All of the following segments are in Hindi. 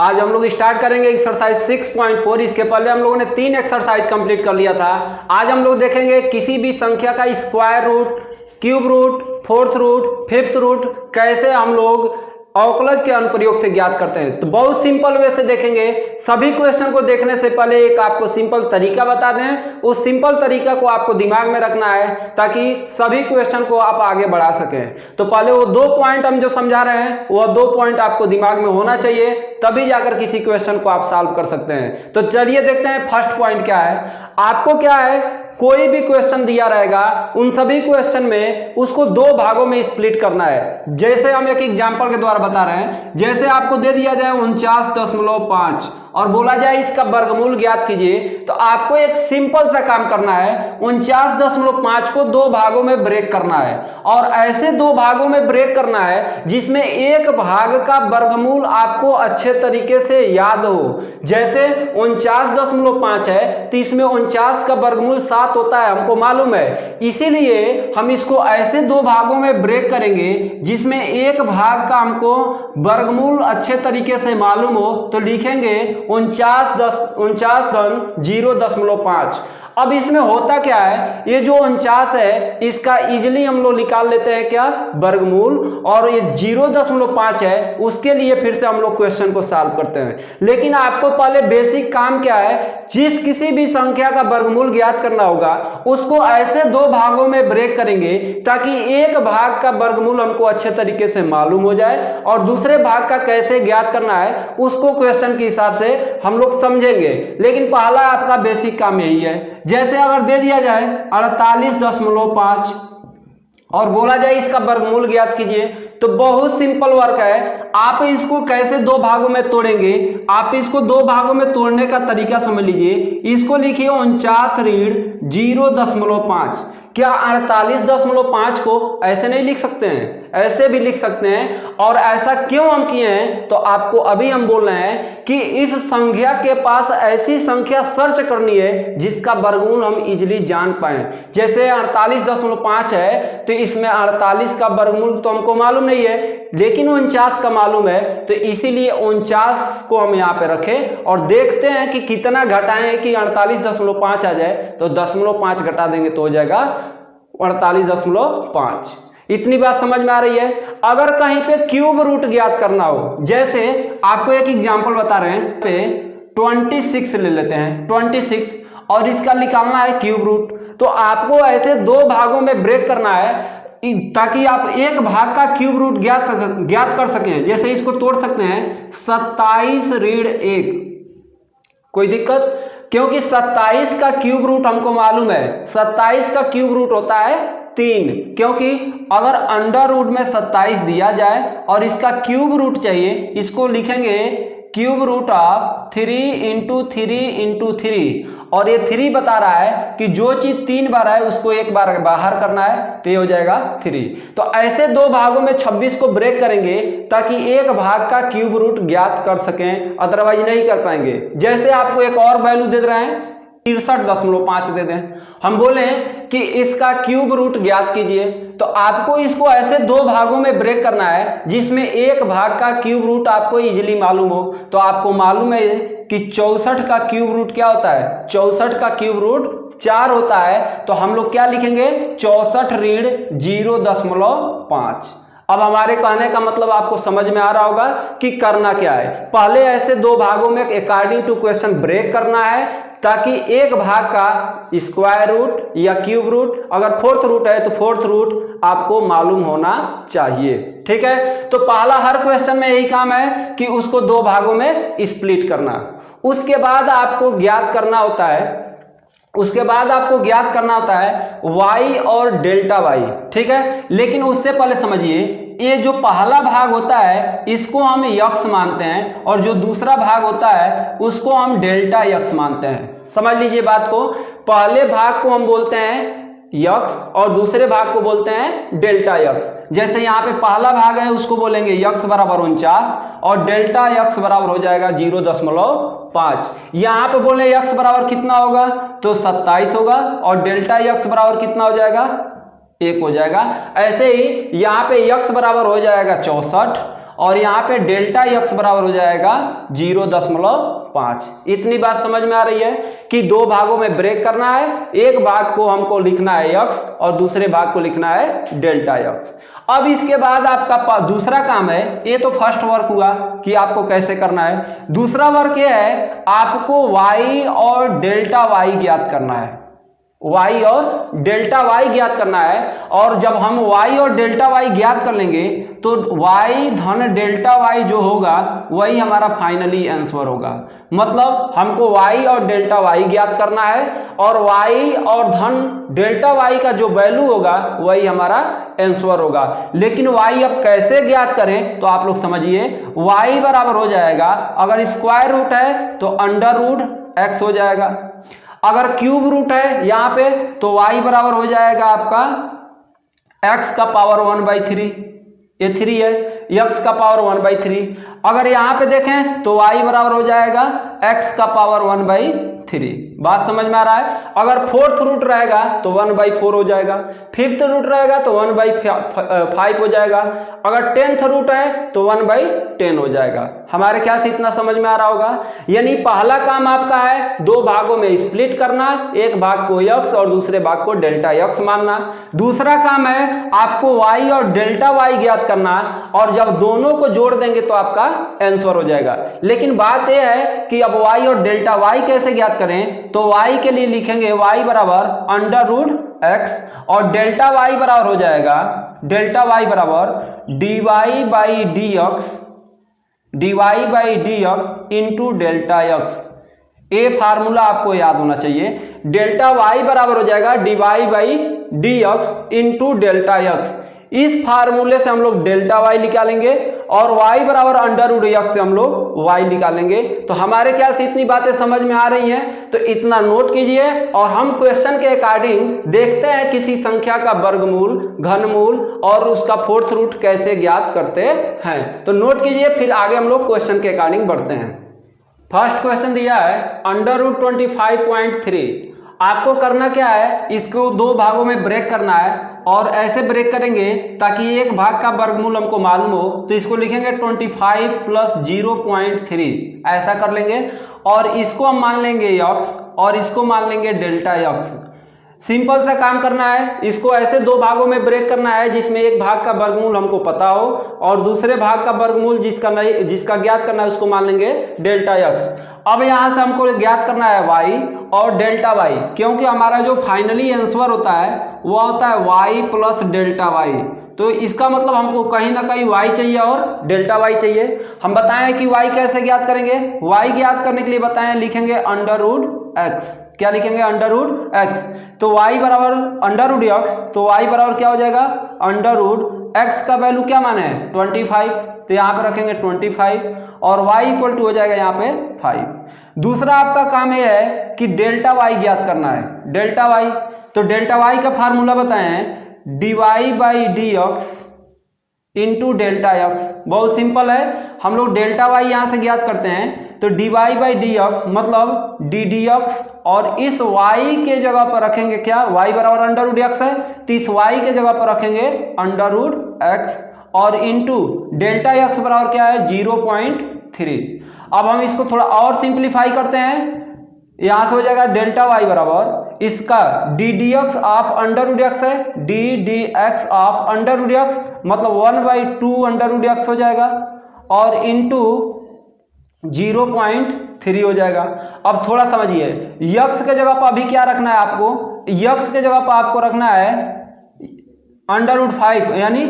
आज हम लोग स्टार्ट करेंगे एक्सरसाइज 6.4। इसके पहले हम लोगों ने 3 एक्सरसाइज कंप्लीट कर लिया था। आज हम लोग देखेंगे किसी भी संख्या का square root, cube root, fourth root, fifth root कैसे हम लोग अवकलज के अनुप्रयोग से ज्ञात करते हैं। तो बहुत सिंपल वे से देखेंगे। सभी क्वेश्चन को देखने से पहले एक आपको सिंपल तरीका बता दें, उस सिंपल तरीका को आपको दिमाग में रखना है ताकि सभी क्वेश्चन को आप आगे बढ़ा सकें। तो पहले वो 2 पॉइंट हम जो समझा रहे हैं वह 2 पॉइंट आपको दिमाग में होना चाहिए, तभी जाकर किसी क्वेश्चन को आप सॉल्व कर सकते हैं। तो चलिए देखते हैं फर्स्ट पॉइंट क्या है। आपको क्या है, कोई भी क्वेश्चन दिया रहेगा उन सभी क्वेश्चन में उसको 2 भागों में स्प्लिट करना है। जैसे हम एक एग्जांपल के द्वारा बता रहे हैं, जैसे आपको दे दिया जाए 49.5 और बोला जाए इसका वर्गमूल ज्ञात कीजिए, तो आपको एक सिंपल सा काम करना है, 49.5 को 2 भागों में ब्रेक करना है और ऐसे 2 भागों में ब्रेक करना है जिसमें एक भाग का वर्गमूल आपको अच्छे तरीके से याद हो। जैसे 49.5 है तो इसमें 49 का वर्गमूल 7 होता है, हमको मालूम है। इसीलिए हम इसको ऐसे 2 भागों में ब्रेक करेंगे जिसमें एक भाग का हमको वर्गमूल अच्छे तरीके से मालूम हो। तो लिखेंगे 49.0.5। अब इसमें होता क्या है, ये जो 49 है इसका इजिली हम लोग निकाल लेते हैं क्या, वर्गमूल, और ये 0.5 है उसके लिए फिर से हम लोग क्वेश्चन को सॉल्व करते हैं। लेकिन आपको पहले बेसिक काम क्या है, जिस किसी भी संख्या का वर्गमूल ज्ञात करना होगा उसको ऐसे 2 भागों में ब्रेक करेंगे ताकि एक भाग का वर्गमूल हमको अच्छे तरीके से मालूम हो जाए और दूसरे भाग का कैसे ज्ञात करना है उसको क्वेश्चन के हिसाब से हम लोग समझेंगे। लेकिन पहला आपका बेसिक काम यही है। जैसे अगर दे दिया जाए 48.5 और बोला जाए इसका वर्गमूल ज्ञात कीजिए, तो बहुत सिंपल वर्क है। आप इसको कैसे 2 भागों में तोड़ेंगे, आप इसको 2 भागों में तोड़ने का तरीका समझ लीजिए। इसको लिखिए 49.0.5। क्या 48.5 को ऐसे नहीं लिख सकते हैं, ऐसे भी लिख सकते हैं। और ऐसा क्यों हम किए हैं, तो आपको अभी हम बोल रहे हैं कि इस संख्या के पास ऐसी संख्या सर्च करनी है जिसका वर्गमूल हम इजीली जान पाए। जैसे 48.5 है तो इसमें 48 का वर्गमूल तो हमको मालूम नहीं है, लेकिन 49 का मालूम है। तो इसीलिए 49 को हम यहाँ पे रखें और देखते हैं कि कितना घटाएं कि 48.5 आ जाए। तो 0.5 घटा देंगे तो हो जाएगा 48.5। इतनी बात समझ में आ रही है। अगर कहीं पे क्यूब रूट ज्ञात करना हो, जैसे आपको एक एग्जांपल बता रहे हैं, पे 26 ले लेते हैं, 26 और इसका निकालना है क्यूब रूट। तो आपको ऐसे 2 भागों में ब्रेक करना है ताकि आप एक भाग का क्यूब रूट ज्ञात कर सकें। जैसे इसको तोड़ सकते हैं 27-1। कोई दिक्कत, क्योंकि 27 का क्यूब रूट हमको मालूम है। 27 का क्यूब रूट होता है 3, क्योंकि अगर अंडर रूट में 27 दिया जाए और इसका क्यूब रूट चाहिए, इसको लिखेंगे क्यूब रूट ऑफ 3 × 3 × 3। और ये 3 बता रहा है कि जो चीज 3 बार है उसको एक बार बाहर करना है, तो ये हो जाएगा 3। तो ऐसे 2 भागों में 26 को ब्रेक करेंगे ताकि एक भाग का क्यूब रूट ज्ञात कर सकें, अदरवाइज नहीं कर पाएंगे। जैसे आपको एक और वैल्यू दे रहे हैं 63.5 दे दें, हम बोले कि इसका क्यूब रूट ज्ञात कीजिए, तो आपको इसको ऐसे 2 भागों में ब्रेक करना है जिसमें एक भाग का क्यूब रूट आपको इजीली मालूम हो। तो आपको मालूम है कि 64 का क्यूब रूट क्या होता है, 64 का क्यूब रूट 4 होता है। तो हम लोग क्या लिखेंगे 64-0.5। अब हमारे कहने का मतलब आपको समझ में आ रहा होगा कि करना क्या है। पहले ऐसे 2 भागों में अकॉर्डिंग टू क्वेश्चन ब्रेक करना है ताकि एक भाग का स्क्वायर रूट या क्यूब रूट, अगर फोर्थ रूट है तो फोर्थ रूट आपको मालूम होना चाहिए। ठीक है, तो पहला हर क्वेश्चन में यही काम है कि उसको 2 भागों में स्प्लिट करना। उसके बाद आपको ज्ञात करना होता है y और डेल्टा y। ठीक है, लेकिन उससे पहले समझिए, ये जो पहला भाग होता है इसको हम यक्स मानते हैं और जो दूसरा भाग होता है उसको हम डेल्टा यक्स मानते हैं। समझ लीजिए बात को, पहले भाग को हम बोलते हैं यक्स और दूसरे भाग को बोलते हैं डेल्टा यक्स। जैसे यहाँ पे पहला भाग है उसको बोलेंगे यक्स बराबर 49 और डेल्टा यक्स बराबर हो जाएगा 0.5। यहाँ पे बोले यक्स बराबर कितना होगा, तो 27 होगा और डेल्टा यक्स बराबर कितना हो जाएगा, 1 हो जाएगा। ऐसे ही यहाँ पे यक्स बराबर हो जाएगा 64 और यहाँ पे डेल्टा x बराबर हो जाएगा 0.5। इतनी बात समझ में आ रही है कि दो भागों में ब्रेक करना है, एक भाग को हमको लिखना है x और दूसरे भाग को लिखना है डेल्टा x। अब इसके बाद आपका दूसरा काम है, ये तो फर्स्ट वर्क हुआ कि आपको कैसे करना है। दूसरा वर्क ये है, आपको y और डेल्टा y ज्ञात करना है, y और डेल्टा y ज्ञात करना है। और जब हम y और डेल्टा y ज्ञात कर लेंगे तो y धन डेल्टा y जो होगा वही हमारा फाइनली आंसर होगा। मतलब हमको y और डेल्टा y ज्ञात करना है और y और धन डेल्टा y का जो वैल्यू होगा वही हमारा आंसर होगा। लेकिन y अब कैसे ज्ञात करें तो आप लोग समझिए, y बराबर हो जाएगा, अगर स्क्वायर रूट है तो अंडर रूट x हो जाएगा, अगर क्यूब रूट है यहाँ पे तो y बराबर हो जाएगा आपका x का पावर 1/3, ये 3 है, x का पावर 1/3। अगर यहाँ पे देखें तो y बराबर हो जाएगा x का पावर 1/3। बात समझ में आ रहा है। अगर फोर्थ रूट रहेगा तो 1/4 हो जाएगा, फिफ्थ रूट रहेगा तो 1/5 हो जाएगा, अगर 10th रूट है तो 1/10 हो जाएगा। हमारे ख्याल से इतना समझ में आ रहा होगा। यानी पहला काम आपका है दो भागों में स्प्लिट करना, एक भाग को x और दूसरे भाग को डेल्टा x मानना। दूसरा काम है आपको y और डेल्टा y ज्ञात करना, और जब दोनों को जोड़ देंगे तो आपका आंसर हो जाएगा। लेकिन बात यह है कि अब y और डेल्टा y कैसे ज्ञात करें, तो y के लिए लिखेंगे y बराबर अंडर रूट x और डेल्टा y बराबर हो जाएगा, डेल्टा y बराबर dy by dx into delta x। ये फार्मूला आपको याद होना चाहिए, डेल्टा y बराबर हो जाएगा dy by dx into delta x। इस फार्मूले से हम लोग डेल्टा y निकालेंगे और y बराबर अंडर रूट x से हम लोग y निकालेंगे। तो हमारे ख्याल से इतनी बातें समझ में आ रही हैं, तो इतना नोट कीजिए और हम क्वेश्चन के अकॉर्डिंग देखते हैं किसी संख्या का वर्गमूल, घनमूल और उसका फोर्थ रूट कैसे ज्ञात करते हैं। तो नोट कीजिए, फिर आगे हम लोग क्वेश्चन के अकॉर्डिंग बढ़ते हैं। फर्स्ट क्वेश्चन दिया है अंडर रूट 25.3। आपको करना क्या है, इसको दो भागों में ब्रेक करना है और ऐसे ब्रेक करेंगे ताकि एक भाग का वर्गमूल हमको मालूम हो। तो इसको लिखेंगे 25 प्लस 0.3, ऐसा कर लेंगे और इसको हम मान लेंगे x और इसको मान लेंगे डेल्टा x। सिंपल सा काम करना है, इसको ऐसे दो भागों में ब्रेक करना है जिसमें एक भाग का वर्गमूल हमको पता हो और दूसरे भाग का वर्गमूल जिसका ज्ञात करना है उसको मान लेंगे डेल्टा x। अब यहाँ से हमको ज्ञात करना है y और डेल्टा y, क्योंकि हमारा जो फाइनली आंसर होता है वो होता है y प्लस डेल्टा y। तो इसका मतलब हमको कहीं ना कहीं y चाहिए और डेल्टा y चाहिए। हम बताएं कि y कैसे ज्ञात करेंगे, y ज्ञात करने के लिए बताएं लिखेंगे अंडर रूट x। क्या लिखेंगे, अंडर रूट x। तो y बराबर अंडर रूट x, तो y बराबर क्या हो जाएगा, अंडर रूट x का वैल्यू क्या माने 25, तो यहाँ पे रखेंगे 25 और y इक्वल टू हो जाएगा यहाँ पे 5। दूसरा आपका काम यह है कि डेल्टा y ज्ञात करना है, डेल्टा y। तो डेल्टा y का फार्मूला बताएं dy by dx into delta x। बहुत सिंपल है, हम लोग डेल्टा y यहाँ से ज्ञात करते हैं तो dy बाई dx मतलब ddx और इस y के जगह पर रखेंगे क्या, y बराबर अंडर रूट x है तो इस y के जगह पर रखेंगे अंडर रूट x और इंटू डेल्टा x बराबर क्या है 0.3। अब हम इसको थोड़ा और सिंप्लीफाई करते हैं, यहां से हो जाएगा डेल्टा y बराबर इसका ddx of under root x है, ddx of under root x मतलब 1/2 अंडर रूट x हो जाएगा और इंटू 0.3 हो जाएगा। अब थोड़ा समझिए, x के जगह पर अभी क्या रखना है आपको, x के जगह पर आपको रखना है अंडर रूट 5, यानी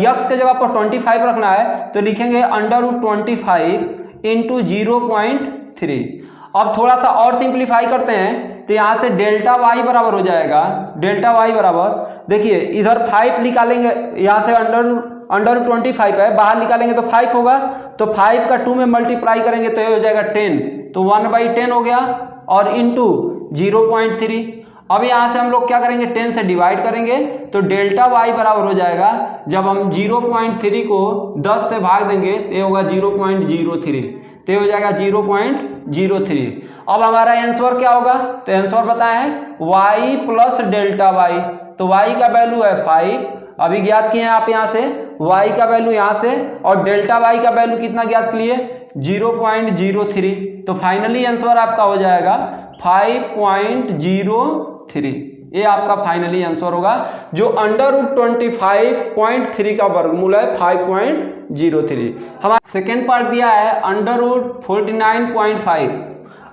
x के जगह पर 25 रखना है तो लिखेंगे अंडर रूट 25 इंटू 0.3। अब थोड़ा सा और सिंप्लीफाई करते हैं तो यहाँ से डेल्टा y बराबर हो जाएगा, डेल्टा y बराबर देखिए इधर 5 निकालेंगे, यहाँ से अंडर रूट 25 है, बाहर निकालेंगे तो 5 होगा, तो 5 का 2 में मल्टीप्लाई करेंगे तो ये हो जाएगा 10, तो 1/10 हो गया और इंटू 0.3। अब यहाँ से हम लोग क्या करेंगे 10 से डिवाइड करेंगे तो डेल्टा y बराबर हो जाएगा, जब हम 0.3 को 10 से भाग देंगे तो ये होगा 0.03, तो ये हो जाएगा 0.03। अब हमारा आंसर क्या होगा, तो आंसर बताएं y प्लस डेल्टा y, तो y का वैल्यू है 5 अभी ज्ञात किए हैं आप यहाँ से y का वैल्यू यहाँ से, और डेल्टा y का वैल्यू कितना ज्ञात किए 0.03। तो फाइनली आंसर आपका हो जाएगा 5.03। ये आपका फाइनली आंसर होगा जो √25.3 का वर्गमूल है 5.03। हमारा सेकेंड पार्ट दिया है √49.5।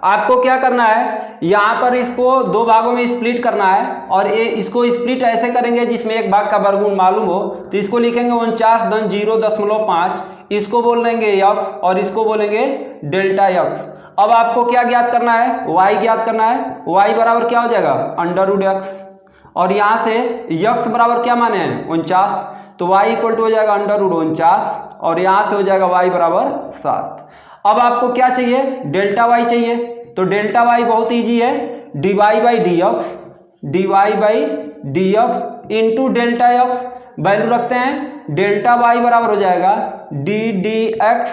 आपको क्या करना है, यहाँ पर इसको दो भागों में स्प्लिट करना है, और ये इसको स्प्लिट ऐसे करेंगे जिसमें एक भाग का वर्गमूल मालूम हो। तो इसको लिखेंगे 49.0.5, इसको बोल देंगे यक्स और इसको बोलेंगे डेल्टा यक्स। अब आपको क्या ज्ञात करना है, y ज्ञात करना है। y बराबर क्या हो जाएगा √x, और यहाँ से यक्स बराबर क्या माने हैं 49, तो y इक्वल टू हो जाएगा √49, और यहाँ से हो जाएगा y बराबर 7। अब आपको क्या चाहिए, डेल्टा y चाहिए। तो डेल्टा y बहुत ईजी है, dy by D x into delta x, value रखते हैं डेल्टा y बराबर हो जाएगा ddx,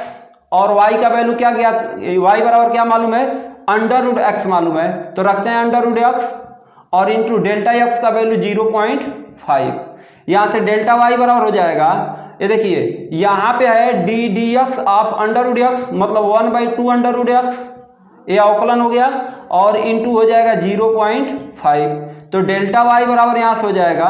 और y का वैल्यू क्या ज्ञात, y बराबर क्या मालूम है √x मालूम है, तो रखते हैं √x और इंटू डेल्टा x का वैल्यू 0.5। यहाँ से डेल्टा y बराबर हो जाएगा, ये देखिए यहाँ पे है ddx ऑफ √x मतलब 1/2 √x, ये अवकलन हो गया, और इंटू हो जाएगा 0.5। तो डेल्टा y बराबर यहाँ से हो जाएगा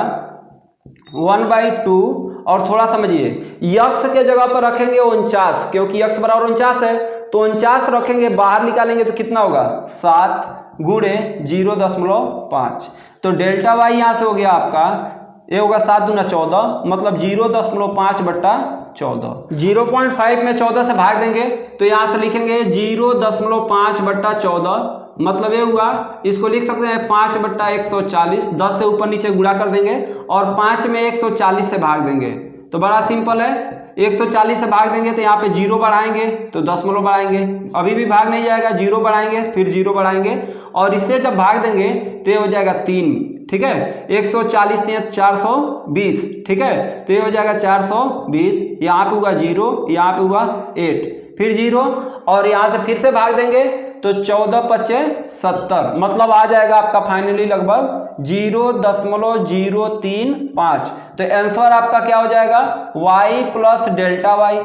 1/2, और थोड़ा समझिए यक्स के जगह पर रखेंगे 49, क्योंकि यक्स बराबर 49 है, तो 49 रखेंगे, बाहर निकालेंगे तो कितना होगा 7 गुणे 0.5। तो डेल्टा y यहाँ से हो गया आपका, ये होगा 7 दूना 14, मतलब 0.5/14। 0.5 में 14 से भाग देंगे तो यहाँ से लिखेंगे 0.5/14, मतलब ये हुआ, इसको लिख सकते हैं 5/140। 10 से ऊपर नीचे गुणा कर देंगे और 5 में 140 से भाग देंगे, तो बड़ा सिंपल है। 140 से भाग देंगे तो यहाँ पे 0 बढ़ाएंगे तो दशमलव बढ़ाएंगे, अभी भी भाग नहीं जाएगा, 0 बढ़ाएंगे फिर 0 बढ़ाएंगे, और इससे जब भाग देंगे तो ये हो जाएगा 3, ठीक है। 140 × 420, ठीक है, तो ये हो जाएगा 420। यहाँ पे हुआ 0, यहाँ पे हुआ 8, फिर 0, और यहाँ से फिर से भाग देंगे तो 14×5 = 70, मतलब आ जाएगा आपका फाइनली लगभग 0.035। तो आंसर आपका क्या हो जाएगा y प्लस डेल्टा y,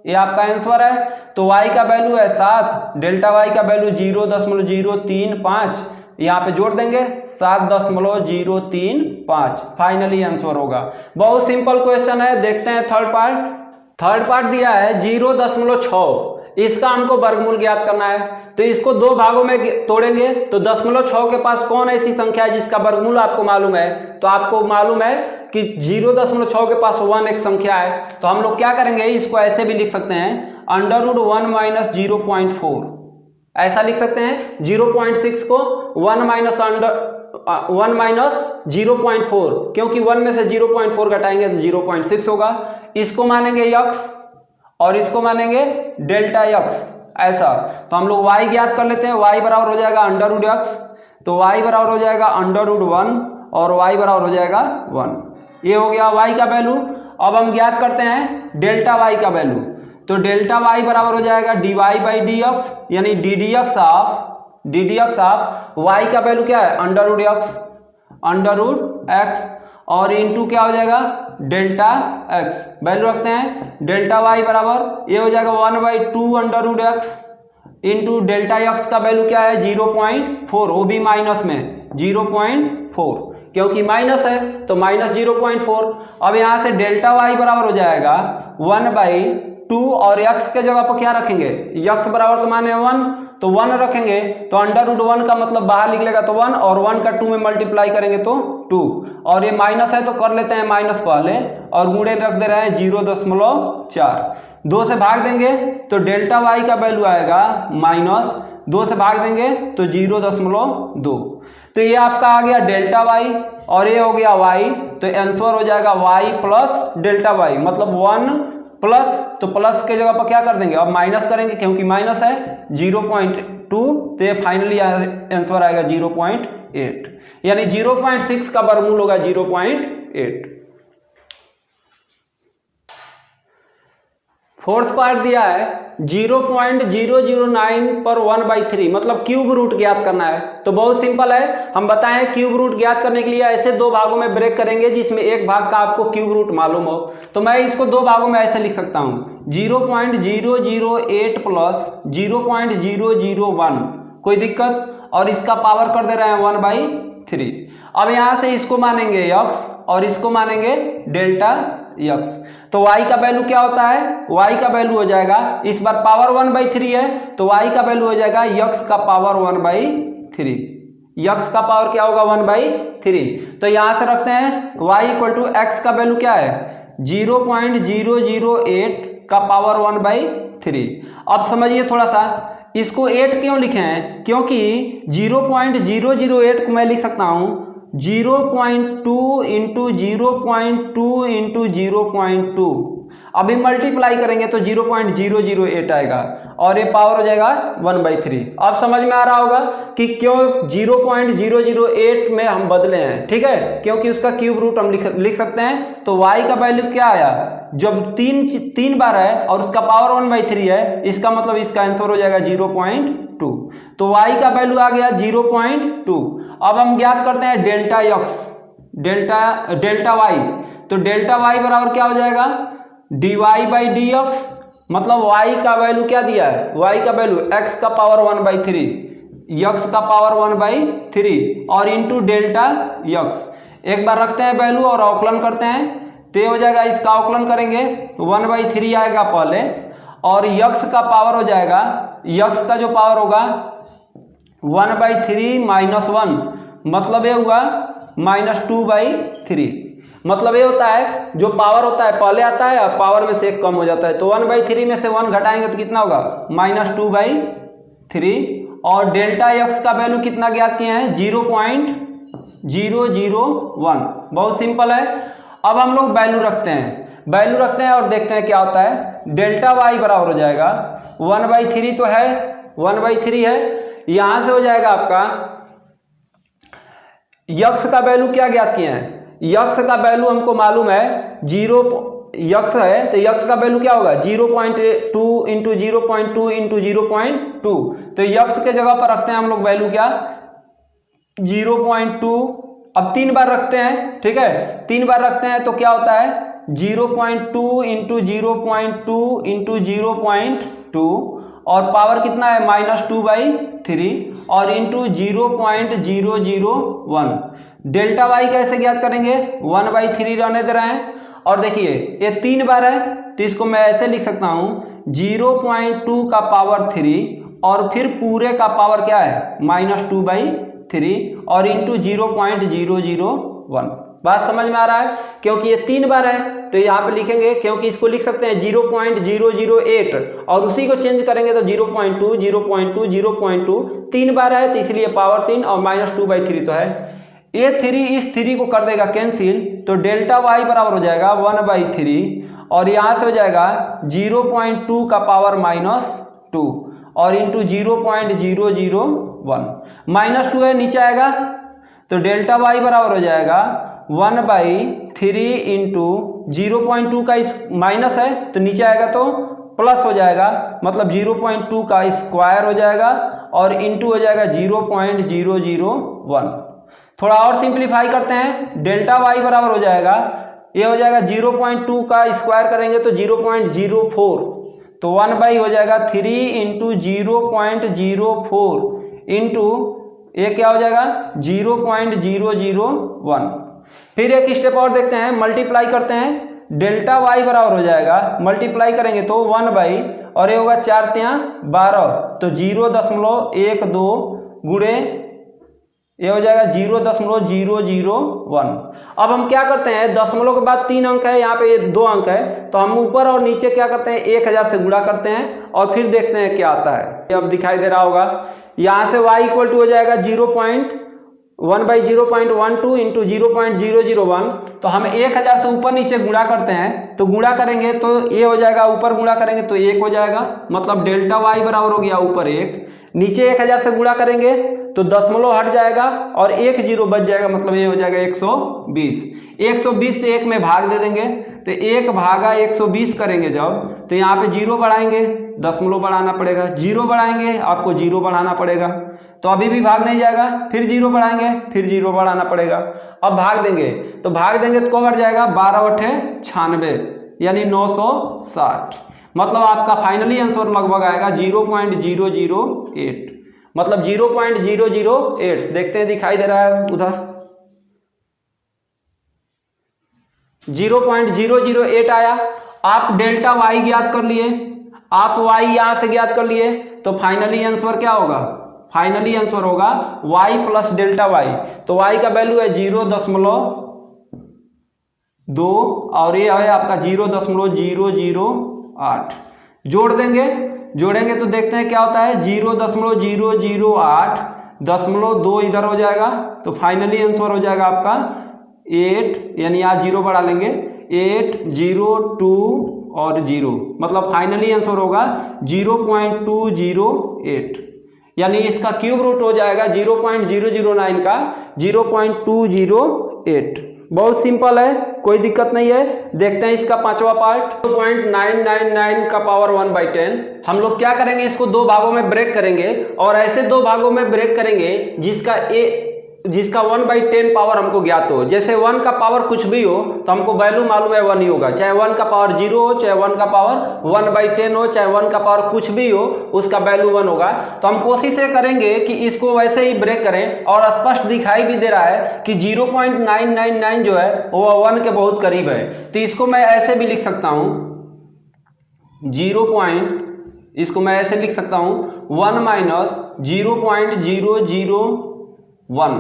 ये आपका आंसर है। तो y का वैल्यू है 7, डेल्टा y का वैल्यू 0.035, यहाँ पे जोड़ देंगे 7.035, फाइनली आंसर होगा। बहुत सिंपल क्वेश्चन है। देखते हैं थर्ड पार्ट दिया है 0.6, इसका हमको वर्गमूल ज्ञात करना है। तो इसको दो भागों में तोड़ेंगे, तो 0.6 के पास कौन ऐसी संख्या है जिसका वर्गमूल आपको मालूम है, तो आपको मालूम है कि 0.6 के पास 1 एक संख्या है। तो हम लोग क्या करेंगे, इसको ऐसे भी लिख सकते हैं √1 - 0.4, ऐसा लिख सकते हैं। 0.6 को 1 - 0.4, क्योंकि 1 में से 0.4 घटाएंगे तो 0.6 होगा। इसको मानेंगे यक्स और इसको मानेंगे डेल्टा यक्स, ऐसा। तो हम लोग y ज्ञात कर लेते हैं। y बराबर हो जाएगा √x, तो y बराबर हो जाएगा √1 और y बराबर हो जाएगा 1। ये हो गया y का वैल्यू। अब हम ज्ञात करते हैं डेल्टा y का वैल्यू। तो डेल्टा y बराबर हो जाएगा dy बाई dx, यानी ddx ऑफ y का वैल्यू क्या है √x, और इंटू क्या हो जाएगा डेल्टा x, वैल्यू रखते हैं डेल्टा y बराबर, ये हो जाएगा 1/2 √x इंटू डेल्टा x का वैल्यू क्या है 0.4, वो भी माइनस में 0.4, क्योंकि माइनस है तो -0.4। अब यहाँ से डेल्टा y बराबर हो जाएगा 1/2, और x के जगह पर क्या रखेंगे, x बराबर तो माने 1, तो 1 रखेंगे, तो √1 का मतलब बाहर निकलेगा तो 1, और 1 का 2 में मल्टीप्लाई करेंगे तो 2, और ये माइनस है तो कर लेते हैं माइनस पहले, और गुणे रख दे रहे हैं 0.4। 2 से भाग देंगे तो डेल्टा y का वैल्यू आएगा -2 से भाग देंगे तो 0.2। तो ये आपका आ गया डेल्टा y, और ये हो गया y, तो आंसर हो जाएगा y प्लस डेल्टा y, मतलब 1 प्लस, तो प्लस के जगह पर क्या कर देंगे, अब माइनस करेंगे क्योंकि माइनस है 0.2, तो ये फाइनली आंसर आएगा 0.8, यानी 0.6 का वर्गमूल होगा 0.8। फोर्थ पार्ट दिया है 0.009 पर 1/3, मतलब क्यूब रूट ज्ञात करना है। तो बहुत सिंपल है, हम बताएं क्यूब रूट ज्ञात करने के लिए ऐसे दो भागों में ब्रेक करेंगे जिसमें एक भाग का आपको क्यूब रूट मालूम हो। तो मैं इसको दो भागों में ऐसे लिख सकता हूं 0.008 प्लस 0.001, कोई दिक्कत, और इसका पावर कर दे रहे हैं 1/3। अब यहां से इसको मानेंगे x और इसको मानेंगे डेल्टा x। तो y का वैल्यू क्या होता है, y का वैल्यू हो जाएगा, इस बार पावर 1/3 है तो y का वैल्यू हो जाएगा x का पावर 1/3। x का पावर क्या होगा 1/3। तो यहां से रखते हैं y इक्वल टू x का वैल्यू क्या है 0.008 का पावर 1/3। अब समझिए थोड़ा सा, इसको 8 क्यों लिखे हैं, क्योंकि 0.008 को मैं लिख सकता हूं 0.2 इंटू 0.2 इंटू 0.2। अभी मल्टीप्लाई करेंगे तो 0.008 आएगा और ये पावर हो जाएगा 1/3। अब समझ में आ रहा होगा कि क्यों 0.008 में हम बदले हैं, ठीक है, क्योंकि उसका क्यूब रूट हम लिख सकते हैं। तो y का वैल्यू क्या आया, जब तीन बार है और उसका पावर 1/3 है, इसका मतलब इसका आंसर हो जाएगा 0.2। तो y का वैल्यू आ गया 0.2। अब हम ज्ञात करते हैं डेल्टा x, डेल्टा y। तो डेल्टा y बराबर क्या हो जाएगा dy बाई डी एक्स, मतलब y का वैल्यू क्या दिया है, y का वैल्यू x का पावर 1/3, x का पावर 1/3 और इंटू डेल्टा x। एक बार रखते हैं वैल्यू और अवकलन करते हैं तो हो जाएगा, इसका अवकलन करेंगे तो 1/3 आएगा पहले, और x का पावर हो जाएगा, x का जो पावर होगा 1/3 माइनस 1, मतलब ये हुआ -2/3। मतलब ये होता है जो पावर होता है पहले आता है और पावर में से एक कम हो जाता है। तो 1/3 में से 1 घटाएंगे तो कितना होगा -2/3। और डेल्टा x का वैल्यू कितना ज्ञात किए हैं 0.001। बहुत सिंपल है। अब हम लोग वैल्यू रखते हैं और देखते हैं क्या होता है। डेल्टा y बराबर हो जाएगा 1/3, तो है 1/3 है, यहां से हो जाएगा आपका x का वैल्यू क्या ज्ञात किए हैं, x का वैल्यू हमको मालूम है 0, x है तो x का वैल्यू क्या होगा 0.2 इंटू 0.2 इंटू 0.2। तो x के जगह पर रखते हैं हम लोग वैल्यू क्या 0.2। अब 3 बार रखते हैं, ठीक है, 3 बार रखते हैं तो क्या होता है 0.2 इंटू 0.2 इंटू 0.2 और पावर कितना है -2/3 और इंटू 0.001। डेल्टा y कैसे ज्ञात करेंगे 1/3 रहने दे रहे हैं। और देखिए ये 3 बार है तो इसको मैं ऐसे लिख सकता हूं 0.2 का पावर 3 और फिर पूरे का पावर क्या है -2/3 और इंटू 0.001। बात समझ में आ रहा है, क्योंकि ये 3 बार है तो यहाँ पे लिखेंगे, क्योंकि इसको लिख सकते हैं 0.008 और उसी को चेंज करेंगे तो 0.2 0.2 0.2। 3 बार है तो इसलिए पावर 3 और -2/3 तो है। ये 3 इस 3 को कर देगा कैंसिल, तो डेल्टा y बराबर हो जाएगा 1/3 और यहाँ से हो जाएगा 0.2 का पावर -2 और इंटू 0.001। -2 है नीचे आएगा तो डेल्टा y बराबर हो जाएगा 1/3 इंटू 0.2 का माइनस है तो नीचे आएगा तो प्लस हो जाएगा, मतलब 0.2 का स्क्वायर हो जाएगा और इंटू हो जाएगा 0.001। थोड़ा और सिंप्लीफाई करते हैं, डेल्टा y बराबर हो जाएगा, ये हो जाएगा 0.2 का स्क्वायर करेंगे तो 0.04, तो 1/3 हो जाएगा 3 इंटू 0.04 इंटू ये क्या हो जाएगा 0.001। फिर एक स्टेप और देखते हैं, मल्टीप्लाई करते हैं, डेल्टा y बराबर हो जाएगा, मल्टीप्लाई करेंगे तो 1/, और ये होगा 4 तिया 12 तो 0.12 गुणे ये हो जाएगा 0.001। अब हम क्या करते हैं, दशमलव के बाद 3 अंक है, यहाँ पे ये 2 अंक है, तो हम ऊपर और नीचे क्या करते हैं 1000 से गुणा करते हैं और फिर देखते हैं क्या आता है। ये अब दिखाई दे रहा होगा, यहाँ से y इक्वल टू हो जाएगा 1/0.12 इंटू 0.001। तो हम 1000 से ऊपर नीचे गुणा करते हैं, तो गुणा करेंगे तो ये हो जाएगा, ऊपर गुणा करेंगे तो 1 हो जाएगा, मतलब डेल्टा y बराबर हो गया ऊपर 1, नीचे 1000 से गुणा करेंगे तो दशमलव हट जाएगा और 1 0 बच जाएगा, मतलब ये हो जाएगा 120। 120 से 1 में भाग दे देंगे तो 1/120 करेंगे जब, तो यहाँ पे 0 बढ़ाएंगे, दशमलव बढ़ाना पड़ेगा, 0 बढ़ाएंगे आपको 0 बढ़ाना पड़ेगा, तो अभी भी भाग नहीं जाएगा, फिर 0 बढ़ाएंगे, फिर 0 बढ़ाना पड़ेगा। अब भाग देंगे तो तो बढ़ जाएगा 12×8 = 96 यानी 960। मतलब आपका फाइनली आंसर लगभग आएगा 0.008, मतलब 0.008। देखते हैं दिखाई दे रहा है उधर, 0.008 आया। आप डेल्टा वाई ज्ञात कर लिए, आप वाई यहां से ज्ञात कर लिए, तो फाइनली आंसर क्या होगा? फाइनली आंसर होगा y प्लस डेल्टा वाई। तो y का वैल्यू है 0.2 और ये है आपका 0.008। जोड़ेंगे तो देखते हैं क्या होता है, 0.008 .2 इधर हो जाएगा, तो फाइनली आंसर हो जाएगा आपका 8, यानी यहाँ 0 बढ़ा लेंगे, 8, 0, 2 और 0, मतलब फाइनली आंसर होगा 0.208, यानी इसका क्यूब रूट हो जाएगा 0.009 का 0.208। बहुत सिंपल है, कोई दिक्कत नहीं है। देखते हैं इसका पांचवा पार्ट, 0.999 का पावर 1/10। हम लोग क्या करेंगे, इसको दो भागों में ब्रेक करेंगे और ऐसे दो भागों में ब्रेक करेंगे जिसका 1/10 पावर हमको ज्ञात हो। जैसे 1 का पावर कुछ भी हो तो हमको वैल्यू मालूम है 1 ही होगा, चाहे 1 का पावर 0 हो, चाहे 1 का पावर 1/10 हो, चाहे 1 का पावर कुछ भी हो, उसका वैल्यू 1 होगा। तो हम कोशिश ये करेंगे कि इसको वैसे ही ब्रेक करें, और स्पष्ट दिखाई भी दे रहा है कि 0.999 जो है वो 1 के बहुत करीब है। तो इसको मैं ऐसे भी लिख सकता हूं, इसको मैं ऐसे लिख सकता हूं 1 - 0.001,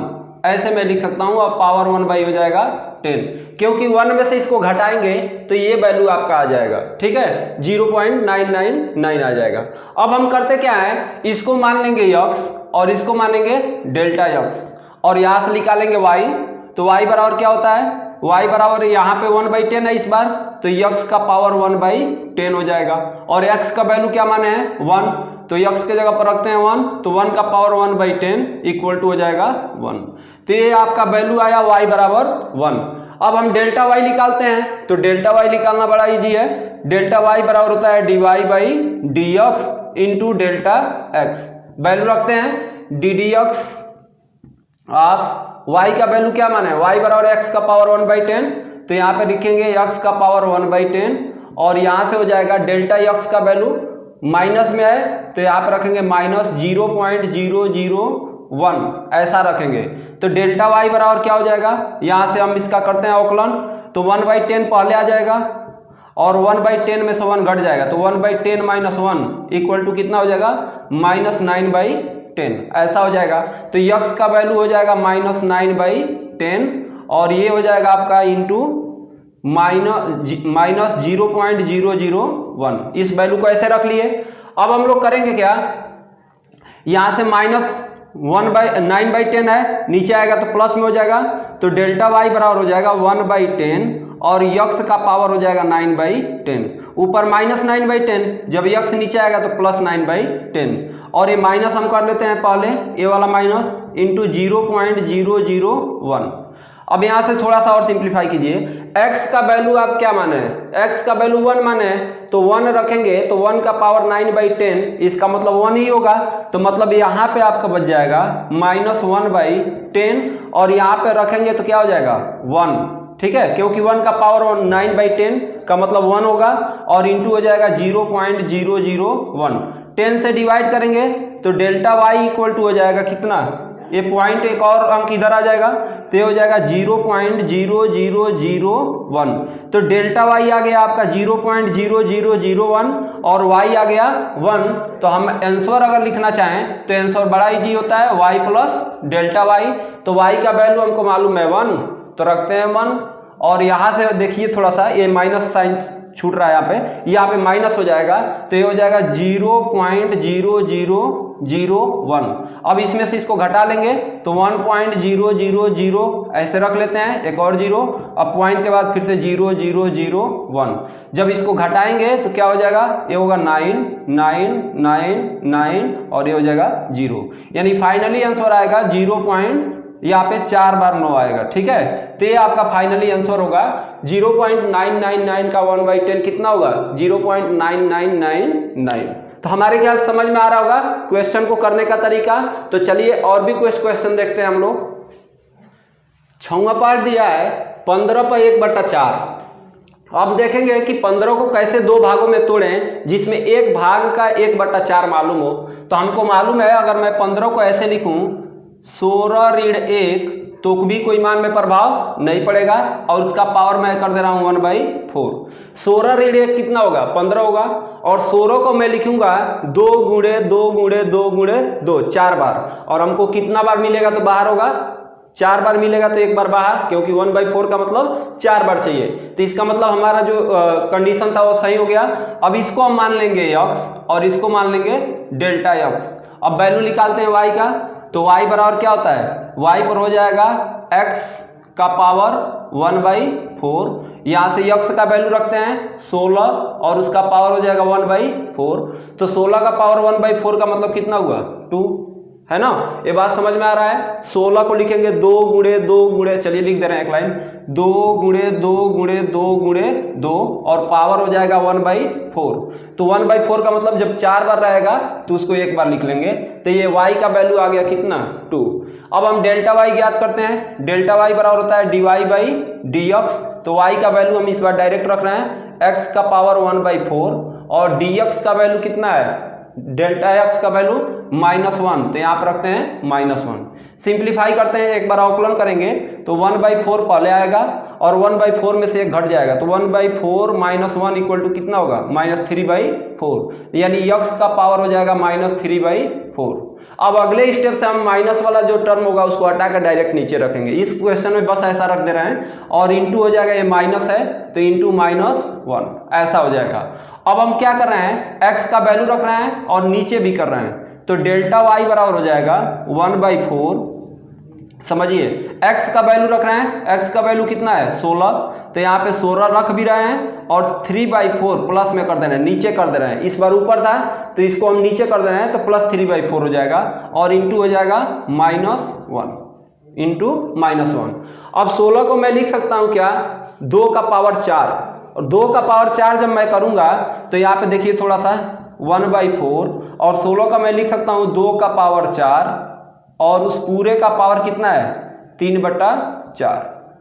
ऐसे मैं लिख सकता हूं, और पावर 1/, हो जाएगा 10, क्योंकि 1 में से इसको घटाएंगे तो ये वैल्यू आपका आ जाएगा, ठीक है, 0.999 आ जाएगा। अब हम करते क्या है, इसको मान लेंगे x और इसको मानेंगे डेल्टा x, और यहां से निकालेंगे y। तो y बराबर क्या होता है, y बराबर यहाँ पे 1/10 है इस बार, तो x का पावर 1/10 हो जाएगा, और x का वैल्यू क्या माने हैं 1, तो x के जगह पर रखते हैं 1, तो 1 का पावर 1/10 इक्वल टू हो जाएगा 1। तो ये आपका वैल्यू आया y बराबर 1। अब हम डेल्टा y निकालते हैं, तो डेल्टा y निकालना बड़ा इजी है। डेल्टा y बराबर होता है dy/dx into delta x। Value रखते हैं ddx ऑफ y का वैल्यू क्या माना है, y बराबर x का पावर 1/10, तो यहाँ पे लिखेंगे x का पावर 1/10, और यहाँ से हो जाएगा डेल्टा x का वैल्यू माइनस में है, तो यहाँ पे रखेंगे -0.001, ऐसा रखेंगे। तो डेल्टा y बराबर क्या हो जाएगा, यहाँ से हम इसका करते हैं अवकलन, तो 1/10 पहले आ जाएगा, और 1/10 में से 1 घट जाएगा, तो 1/10 - 1 इक्वल टू कितना हो जाएगा, -9/10, ऐसा हो जाएगा। तो x का वैल्यू हो जाएगा -9/10, और ये हो जाएगा आपका इंटू -0.001। इस वैल्यू को ऐसे रख लिए। अब हम लोग करेंगे क्या, यहां से -9/10 है, नीचे आएगा तो प्लस में हो जाएगा, तो डेल्टा y बराबर हो जाएगा 1/10, और x का पावर हो जाएगा 9/10, ऊपर -9/10, जब x नीचे आएगा तो +9/10, और ये माइनस हम कर लेते हैं पहले, ये वाला माइनस इंटू 0.001। अब यहाँ से थोड़ा सा और सिंप्लीफाई कीजिए, x का वैल्यू आप क्या माने हैं, x का वैल्यू 1 माने हैं, तो 1 रखेंगे तो 1 का पावर 9/10, इसका मतलब 1 ही होगा, तो मतलब यहाँ पे आपका बच जाएगा -1/10, और यहाँ पे रखेंगे तो क्या हो जाएगा 1, ठीक है, क्योंकि 1 का पावर 9/10 का मतलब 1 होगा, और इंटू हो जाएगा 0.001, 10 से डिवाइड करेंगे तो डेल्टा y इक्वल टू हो जाएगा कितना, ये पॉइंट एक और अंक इधर आ जाएगा, तो ये हो जाएगा 0.0001। तो डेल्टा y आ गया आपका 0.0001 और y आ गया 1। तो हम आंसर अगर लिखना चाहें तो आंसर बड़ा इजी होता है, y प्लस डेल्टा y। तो y का वैल्यू हमको मालूम है 1, तो रखते हैं 1, और यहाँ से देखिए थोड़ा सा ये माइनस साइन छूट रहा है, यहाँ पे माइनस हो जाएगा, तो ये हो जाएगा 0.0001। अब इसमें से इसको घटा लेंगे तो 1.000 ऐसे रख लेते हैं, एक और 0, अब पॉइंट के बाद फिर से 0.001। जब इसको घटाएंगे तो क्या हो जाएगा, ये होगा 9,999 और ये हो जाएगा 0, यानी फाइनली आंसर आएगा 0.001। यहाँ पे 4 बार 9 आएगा। ठीक है, तो ये आपका फाइनली आंसर होगा 0.999 का 1/10 कितना होगा 0.9999। तो हमारे ख्याल समझ में आ रहा होगा क्वेश्चन को करने का तरीका। तो चलिए और भी कुछ क्वेश्चन देखते हैं हम लोग। 6वां पार्ट दिया है 15 पर 1/4। अब देखेंगे कि 15 को कैसे दो भागों में तोड़ें जिसमें एक भाग का 1/4 मालूम हो। तो हमको मालूम है अगर मैं 15 को ऐसे लिखूं 16 ऋण 1 तो भी कोई मान में प्रभाव नहीं पड़ेगा और उसका पावर मैं कर दे रहा हूं 1/4। 16 ऋण 1 कितना होगा 15 होगा और 16 को मैं लिखूंगा 2 गुणे 2 गुणे 2 गुणे 2 4 बार और हमको कितना बार मिलेगा तो बाहर होगा 4 बार मिलेगा तो एक बार बाहर, क्योंकि 1/4 का मतलब 4 बार चाहिए। तो इसका मतलब हमारा जो कंडीशन था वो सही हो गया। अब इसको हम मान लेंगे x और इसको मान लेंगे डेल्टा x। अब वैल्यू निकालते हैं y का, तो y बराबर क्या होता है y पर हो जाएगा x का पावर 1/4। यहाँ से x का वैल्यू रखते हैं 16 और उसका पावर हो जाएगा 1/4। तो 16 का पावर 1/4 का मतलब कितना हुआ 2, है ना। ये बात समझ में आ रहा है। 16 को लिखेंगे 2 गुणे 2 गुणे, चलिए लिख दे रहे हैं एक लाइन 2 गुणे 2 गुणे 2 गुणे 2 और पावर हो जाएगा 1/4। तो 1/4 का मतलब जब 4 बार रहेगा तो उसको एक बार लिख लेंगे। तो ये y का वैल्यू आ गया कितना 2। अब हम डेल्टा y ज्ञात करते हैं। डेल्टा y बराबर होता है dy/dx। तो y का वैल्यू हम इस बार डायरेक्ट रख रहे हैं x का पावर 1/4 और dx का वैल्यू कितना है डेल्टा x का वैल्यू -1। तो यहाँ पर रखते हैं -1। सिंप्लीफाई करते हैं, एक बार अवकलन करेंगे तो 1/4 पहले आएगा और 1/4 में से एक घट जाएगा तो 1/4 -1 इक्वल टू कितना होगा -3/4, यानी x का पावर हो जाएगा -3/4। अब अगले स्टेप से हम माइनस वाला जो टर्म होगा उसको हटा कर डायरेक्ट नीचे रखेंगे। इस क्वेश्चन में बस ऐसा रख दे रहे हैं और इंटू हो जाएगा, ये माइनस है तो इंटू -1 ऐसा हो जाएगा। अब हम क्या कर रहे हैं x का वैल्यू रख रहे हैं और नीचे भी कर रहे हैं तो डेल्टा y बराबर हो जाएगा 1/4। समझिए x का वैल्यू रख रहे हैं, x का वैल्यू कितना है 16, तो यहाँ पे 16 रख भी रहे हैं और 3/4 प्लस में कर दे रहे हैं, नीचे कर दे रहे हैं। इस बार ऊपर था तो इसको हम नीचे कर दे रहे हैं तो प्लस 3/4 हो जाएगा और इंटू हो जाएगा -1 इंटू -1। अब 16 को मैं लिख सकता हूँ क्या 2 का पावर 4 और 2 का पावर 4 जब मैं करूँगा तो यहाँ पे देखिए थोड़ा सा 1/4 और 16 का मैं लिख सकता हूँ 2 का पावर 4 और उस पूरे का पावर कितना है 3/4,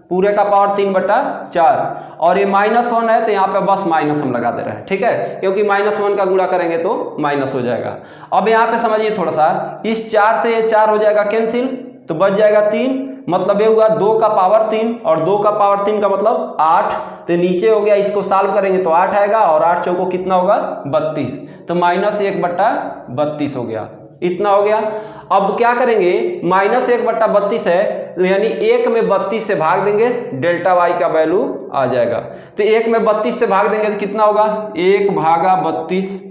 पूरे का पावर 3/4 और ये -1 है तो यहाँ पे बस माइनस हम लगा दे रहे हैं। ठीक है, क्योंकि -1 का गुणा करेंगे तो माइनस हो जाएगा। अब यहाँ पे समझिए थोड़ा सा, इस 4 से ये 4 हो जाएगा कैंसिल तो बच जाएगा 3, मतलब ये हुआ 2 का पावर 3 और 2 का पावर 3 का मतलब 8, तो नीचे हो गया, इसको सॉल्व करेंगे तो 8 आएगा और 8 चौको कितना होगा 32, तो -1/32 हो गया, इतना हो गया। अब क्या करेंगे -1/32 है तो यानी 1 में 32 से भाग देंगे, डेल्टा y का वैल्यू आ जाएगा। तो 1 में 32 से भाग देंगे तो कितना होगा 1/32,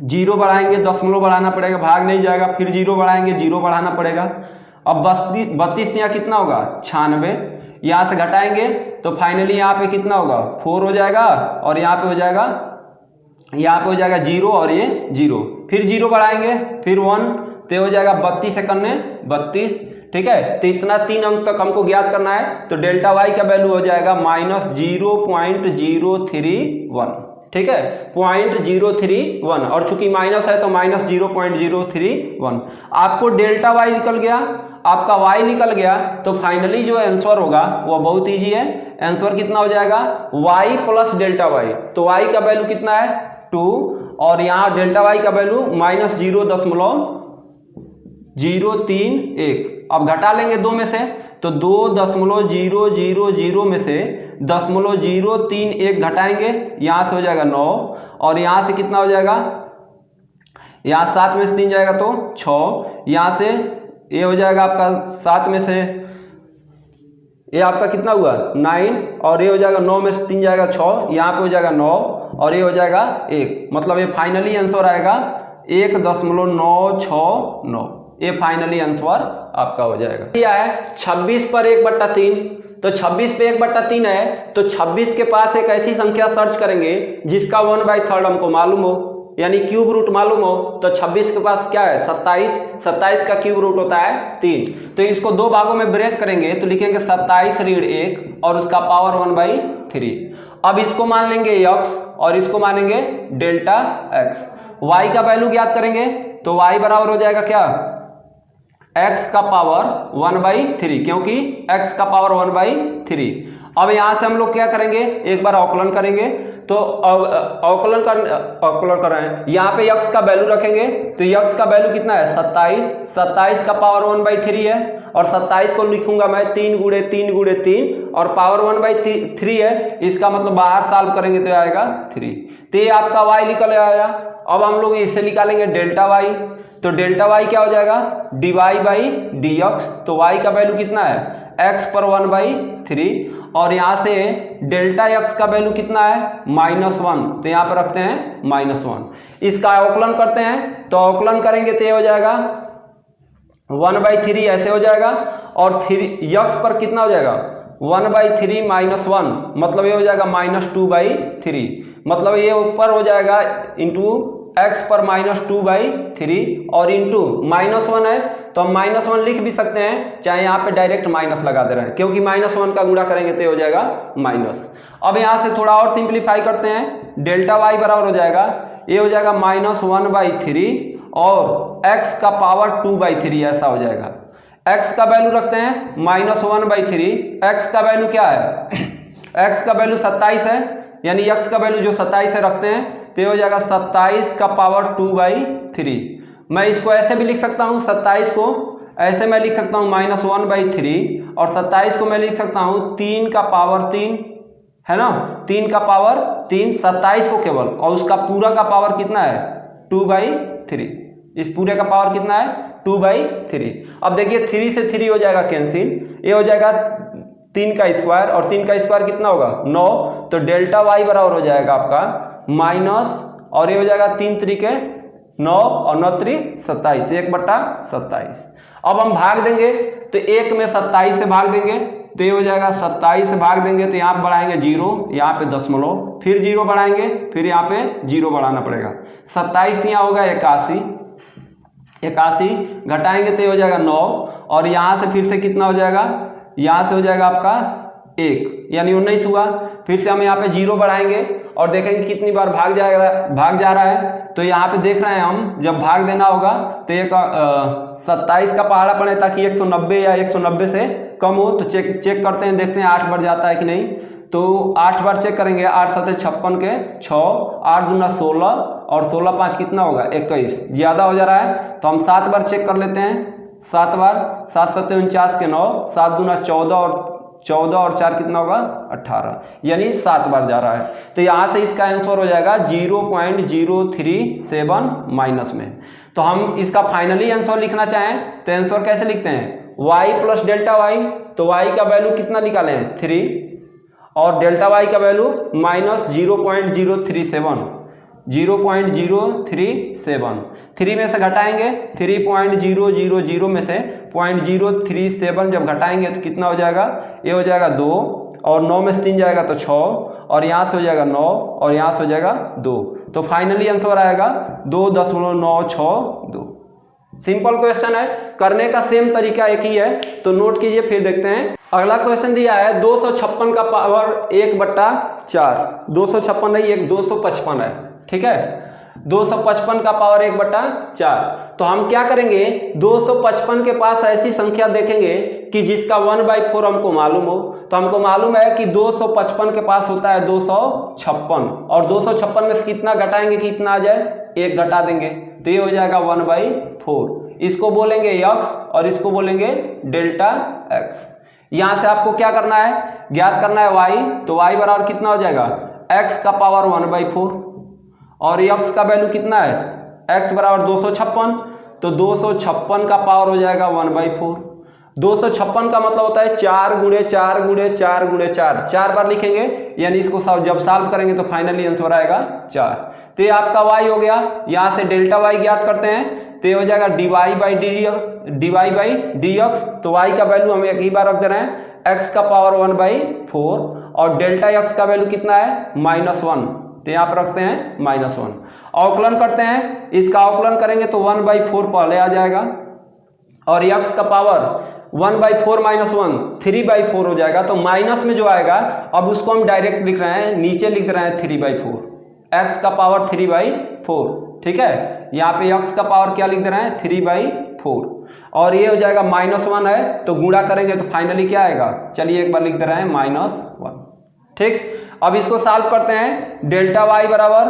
0 बढ़ाएंगे, दशमलव बढ़ाना पड़ेगा, भाग नहीं जाएगा, फिर 0 बढ़ाएंगे, 0 बढ़ाना पड़ेगा। अब 32 यहाँ कितना होगा 96, यहाँ से घटाएंगे तो फाइनली यहाँ पे कितना होगा 4 हो जाएगा और यहाँ पे हो जाएगा 0 और ये 0, फिर 0 बढ़ाएंगे फिर 1 तो हो जाएगा 32 से करने 32। ठीक है, तो इतना 3 अंक तक हमको ज्ञात करना है तो डेल्टा y का वैल्यू हो जाएगा -0.031। ठीक है, 0.031 और चूंकि माइनस है तो -0.031। आपको डेल्टा y निकल गया, आपका y निकल गया, तो फाइनली जो आंसर होगा वो बहुत ईजी है। आंसर कितना हो जाएगा y प्लस डेल्टा y, तो y का वैल्यू कितना है 2 और यहाँ डेल्टा y का वैल्यू -0.031। अब घटा लेंगे 2 में से तो 2.000 में से 0.031 घटाएंगे, यहाँ से हो जाएगा 9 और यहाँ से कितना हो जाएगा, यहाँ 7 में से 3 जाएगा तो 6, यहाँ से ये हो जाएगा आपका 7 में से ये आपका कितना हुआ 9 और ये हो जाएगा 9 में से 3 जाएगा 6, यहाँ पे हो जाएगा 9 और ये हो जाएगा 1, मतलब ये फाइनली आंसर आएगा 1.969, ये फाइनली आंसर आपका हो जाएगा। क्या है 26 पर 1/3, तो 26 पे 1/3 है तो 26 के पास एक ऐसी संख्या सर्च करेंगे जिसका 1/3 हमको मालूम हो। यानी क्यूब रूट मालूम हो तो 26 के पास क्या है 27, 27 का क्यूब रूट होता है 3। तो इसको दो भागों में ब्रेक करेंगे तो लिखेंगे 27 ऋण 1 और उसका पावर 1/3। अब इसको मान लेंगे x और इसको मानेंगे डेल्टा x। y का वैल्यू ज्ञात करेंगे तो y बराबर हो जाएगा क्या x का पावर 1/3, क्योंकि x का पावर 1/3। अब यहां से हम लोग क्या करेंगे, एक बार अवकलन करेंगे तो अवकलन कर रहे हैं, यहाँ पे x का वैल्यू रखेंगे तो x का वैल्यू कितना है 27, 27 का पावर 1/3 है और 27 को लिखूंगा मैं 3 गुणे 3 गुणे 3 और पावर 1/3 है, इसका मतलब बाहर सॉल्व करेंगे तो आएगा 3। तो ये आपका y निकल आया। अब हम लोग इसे निकालेंगे डेल्टा y, तो डेल्टा y क्या हो जाएगा dy बाई dx। तो y का वैल्यू कितना है x पर 1/3 और यहाँ से डेल्टा x का वैल्यू कितना है -1, तो यहाँ पर रखते हैं -1। इसका अवकलन करते हैं तो अवकलन करेंगे तो ये हो जाएगा 1/3 ऐसे हो जाएगा और 3x पर कितना हो जाएगा 1/3 -1, मतलब ये हो जाएगा -2/3, मतलब ये ऊपर हो जाएगा इंटू x पर -2/3 और इंटू -1 है तो हम -1 लिख भी सकते हैं, चाहे यहाँ पे डायरेक्ट माइनस लगा दे रहे हैं क्योंकि -1 का गुणा करेंगे तो हो जाएगा माइनस। अब यहाँ से थोड़ा और सिंप्लीफाई करते हैं, डेल्टा y बराबर हो जाएगा ये हो जाएगा -1/3 और x का पावर 2/3 ऐसा हो जाएगा। x का वैल्यू रखते हैं -1/3, x का वैल्यू क्या है x का वैल्यू 27 है, यानी x का वैल्यू जो 27 है रखते हैं तो हो जाएगा 27 का पावर 2/3। मैं इसको ऐसे भी लिख सकता हूँ, 27 को ऐसे मैं लिख सकता हूँ -1/3 और 27 को मैं लिख सकता हूँ 3 का पावर 3, है ना, 3 का पावर 3, 27 को केवल, और उसका पूरा का पावर कितना है 2/3, इस पूरे का पावर कितना है 2/3। अब देखिए 3 से 3 हो जाएगा कैंसिल, ये हो जाएगा 3 का स्क्वायर और 3 का स्क्वायर कितना होगा 9, तो डेल्टा y बराबर हो जाएगा आपका माइनस और ये हो जाएगा 3 त्रिके 9 और 9 त्रिक 27, 1/27। अब हम भाग देंगे तो 1 में 27 से भाग देंगे तो ये हो जाएगा 27 से भाग देंगे तो यहाँ पे बढ़ाएंगे 0, यहाँ पे दशमलव, फिर 0 बढ़ाएंगे, फिर यहाँ पे 0 बढ़ाना पड़ेगा। 27 यहाँ होगा 81, 81 घटाएंगे तो ये हो जाएगा 9 और यहाँ से फिर से कितना हो जाएगा, यहाँ से हो जाएगा आपका 1 यानी 19 हुआ। फिर से हम यहाँ पे 0 बढ़ाएंगे और देखेंगे कितनी बार भाग जा रहा है, तो यहाँ पे देख रहे हैं हम जब भाग देना होगा तो एक 27 का पहाड़ा पड़े ताकि 190 या 190 से कम हो, तो चेक करते हैं, देखते हैं 8 बार जाता है कि नहीं। तो 8 बार चेक करेंगे, 8 7 56 के 6, 8 दूना 16 और 16 5 कितना होगा 21, ज़्यादा हो जा रहा है तो हम 7 बार चेक कर लेते हैं, 7 बार, 7 7 49 के 9, 7 दूना 14 और 4 कितना होगा 18, यानी 7 बार जा रहा है। तो यहाँ से इसका आंसर हो जाएगा 0.037 माइनस में। तो हम इसका फाइनली आंसर लिखना चाहें तो आंसर कैसे लिखते हैं y प्लस डेल्टा y, तो y का वैल्यू कितना निकाले हैं 3 और डेल्टा y का वैल्यू -0.037, 3 में से घटाएंगे 3.000 में से 0.037 जब घटाएंगे तो कितना हो जाएगा, ये हो जाएगा 2 और 9 में से 3 जाएगा तो 6 और यहाँ से हो जाएगा 9 और यहाँ से हो जाएगा 2, तो फाइनली आंसर आएगा 2.962। सिंपल क्वेश्चन है, करने का सेम तरीका एक ही है, तो नोट कीजिए फिर देखते हैं। अगला क्वेश्चन दिया है 256 का पावर 1/4, 256 नहीं 255 है, ठीक है, 255 का पावर 1/4। तो हम क्या करेंगे 255 के पास ऐसी संख्या देखेंगे कि जिसका 1/4 हमको मालूम हो, तो हमको मालूम है कि 255 के पास होता है 256 और 256 में से कितना घटाएंगे कि कितना आ जाए, 1 घटा देंगे तो ये हो जाएगा 1/4। इसको बोलेंगे x और इसको बोलेंगे डेल्टा x। यहाँ से आपको क्या करना है, ज्ञात करना है y, तो y बराबर कितना हो जाएगा x का पावर 1/4 और x का वैल्यू कितना है, x बराबर 256, तो 256 का पावर हो जाएगा 1/4। 256 का मतलब होता है 4 गुणे 4 गुणे 4 गुणे 4, 4 बार लिखेंगे, यानी इसको जब सॉल्व करेंगे तो फाइनली आंसर आएगा 4। तो ये आपका y हो गया। यहाँ से डेल्टा y ज्ञात करते हैं तो ये हो जाएगा dy बाई dx, तो y का वैल्यू हम एक ही बार रख दे रहे हैं x का पावर 1/4 और डेल्टा x का वैल्यू कितना है -1, तो यहाँ पर रखते हैं -1। अवकलन करते हैं, इसका अवकलन करेंगे तो 1/4 पहले आ जाएगा और x का पावर 1/4 - 1 3/4 हो जाएगा। तो माइनस में जो आएगा अब उसको हम डायरेक्ट लिख रहे हैं, नीचे लिख रहे हैं 3/4, x का पावर 3/4, ठीक है। यहाँ पे x का पावर क्या लिख दे रहे हैं 3/4 और ये हो जाएगा -1 है तो गुणा करेंगे तो फाइनली क्या आएगा, चलिए एक बार लिख दे रहे हैं -1, ठीक। अब इसको सॉल्व करते हैं, डेल्टा y बराबर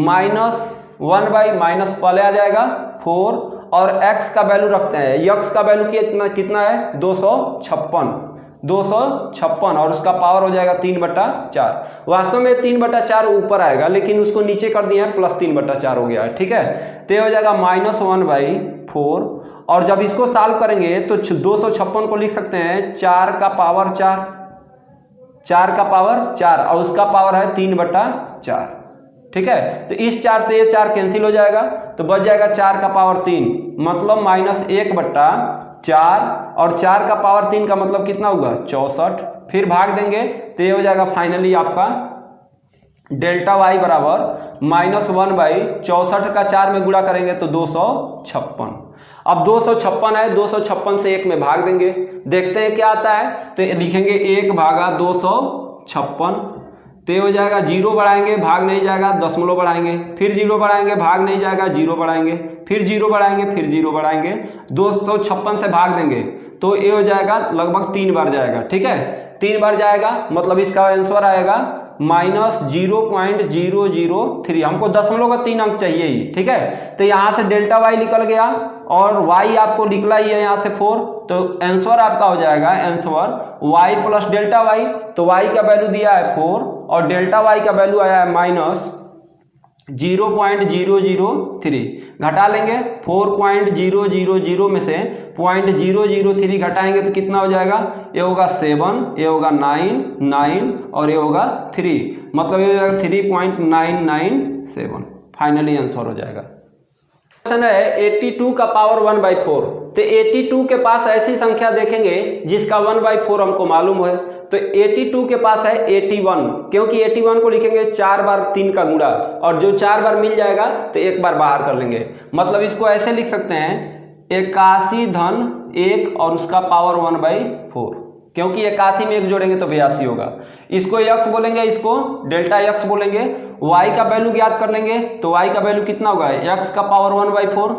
-1 माइनस पहले आ जाएगा 4 और x का वैल्यू रखते हैं, x का वैल्यू कितना है 256 और उसका पावर हो जाएगा 3/4। वास्तव में 3/4 ऊपर आएगा लेकिन उसको नीचे कर दिया है +3/4 हो गया है, ठीक है। तो ये हो जाएगा -1/4 और जब इसको सॉल्व करेंगे तो 256 को लिख सकते हैं 4 का पावर 4 और उसका पावर है 3/4, ठीक है। तो इस 4 से ये 4 कैंसिल हो जाएगा तो बच जाएगा 4 का पावर 3 मतलब -1/4 और 4 का पावर 3 का मतलब कितना होगा 64। फिर भाग देंगे तो ये हो जाएगा फाइनली आपका डेल्टा y बराबर -1/64 का 4 में गुणा करेंगे तो 256। अब 256 है, 256 से 1 में भाग देंगे, देखते हैं क्या आता है। तो लिखेंगे 1/256, तो ये हो जाएगा 0 बढ़ाएंगे भाग नहीं जाएगा, दशमलव बढ़ाएंगे, फिर 0 बढ़ाएंगे भाग नहीं जाएगा, 0 बढ़ाएंगे, फिर 0 बढ़ाएंगे, फिर 0 बढ़ाएंगे, 256 से भाग देंगे तो ये हो जाएगा लगभग 3 बार जाएगा, ठीक है। 3 बार जाएगा मतलब इसका आंसर आएगा -0.003। हमको दशमलव का 3 अंक चाहिए ही, ठीक है। तो यहाँ से डेल्टा y निकल गया और y आपको निकला ही है यहाँ से 4, तो आंसर आपका हो जाएगा आंसर y + डेल्टा y। तो y का वैल्यू दिया है 4 और डेल्टा y का वैल्यू आया है -0.003। घटा लेंगे 4.000 में से 0.003 घटाएंगे तो कितना हो जाएगा, ये होगा 7, ये होगा 9 और ये होगा 3, मतलब ये हो जाएगा 3.997। फाइनली आंसर हो जाएगा। क्वेश्चन है 82 का पावर 1/4। तो 82 के पास ऐसी संख्या देखेंगे जिसका 1/4 हमको मालूम है। तो 82 के पास है 81, क्योंकि 81 को लिखेंगे 4 बार 3 का गुणा और जो 4 बार मिल जाएगा तो 1 बार बाहर कर लेंगे, मतलब इसको ऐसे लिख सकते हैं 81 धन 1 और उसका पावर 1/4, क्योंकि 81 में 1 जोड़ेंगे तो 82 होगा। इसको x बोलेंगे, इसको डेल्टा x बोलेंगे। y का वैल्यू ज्ञात कर लेंगे तो y का वैल्यू कितना होगा, x का पावर 1/4,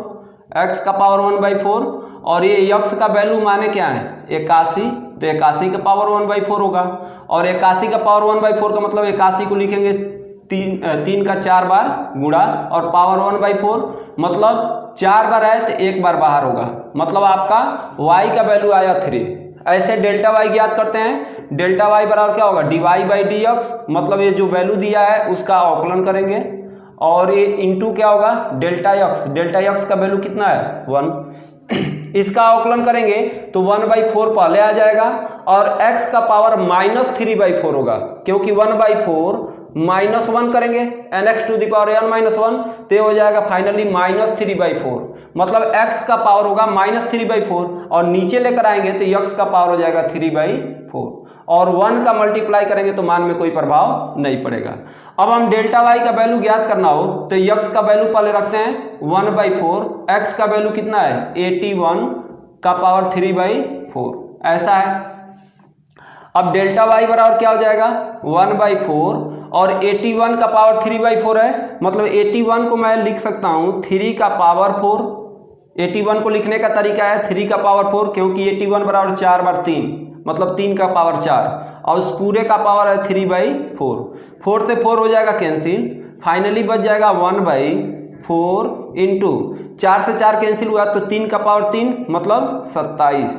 x का पावर 1/4 और ये x का वैल्यू माने क्या है 81, तो 81 का पावर 1/4 होगा और 81 का पावर 1/4 का मतलब 81 को लिखेंगे 3 का 4 बार गुणा और पावर 1/4 मतलब 4 बार आए तो 1 बार बाहर होगा, मतलब आपका y का वैल्यू आया 3। ऐसे डेल्टा y ज्ञात करते हैं, डेल्टा y बराबर क्या होगा dy/dx, मतलब ये जो वैल्यू दिया है उसका अवकलन करेंगे और ये इंटू क्या होगा डेल्टा x का वैल्यू कितना है 1, इसका अवकलन करेंगे तो 1/4 पहले आ जाएगा और x का पावर -3/4 होगा, क्योंकि 1/4 -1 करेंगे nx to the power n-1 तो हो जाएगा फाइनली -3/4, मतलब x का पावर होगा -3/4 और नीचे लेकर आएंगे तो x का पावर हो जाएगा 3/4 और 1 का मल्टीप्लाई करेंगे तो मान में कोई प्रभाव नहीं पड़ेगा। अब हम डेल्टा y का वैल्यू ज्ञात करना हो तो x का वैल्यू पहले रखते हैं 1/4, x का वैल्यू कितना है 81 का पावर 3/4, ऐसा है। अब डेल्टा y बराबर क्या हो जाएगा 1/4 और 81 का पावर 3/4 है, मतलब 81 को मैं लिख सकता हूँ 3 का पावर 4। 81 को लिखने का तरीका है 3 का पावर 4, क्योंकि 81 बराबर 4 बार 3 मतलब 3 का पावर 4 और उस पूरे का पावर है 3/4। 4 से 4 हो जाएगा कैंसिल, फाइनली बच जाएगा 1/4 इंटू 4 से 4 कैंसिल हुआ तो 3 का पावर 3 मतलब 27,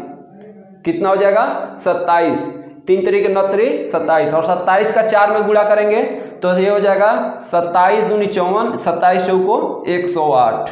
कितना हो जाएगा 27, 3 तरीके 9 3 27 और 27 का 4 में गुणा करेंगे तो ये हो जाएगा 27 दूनी 54, 27 चौको 108,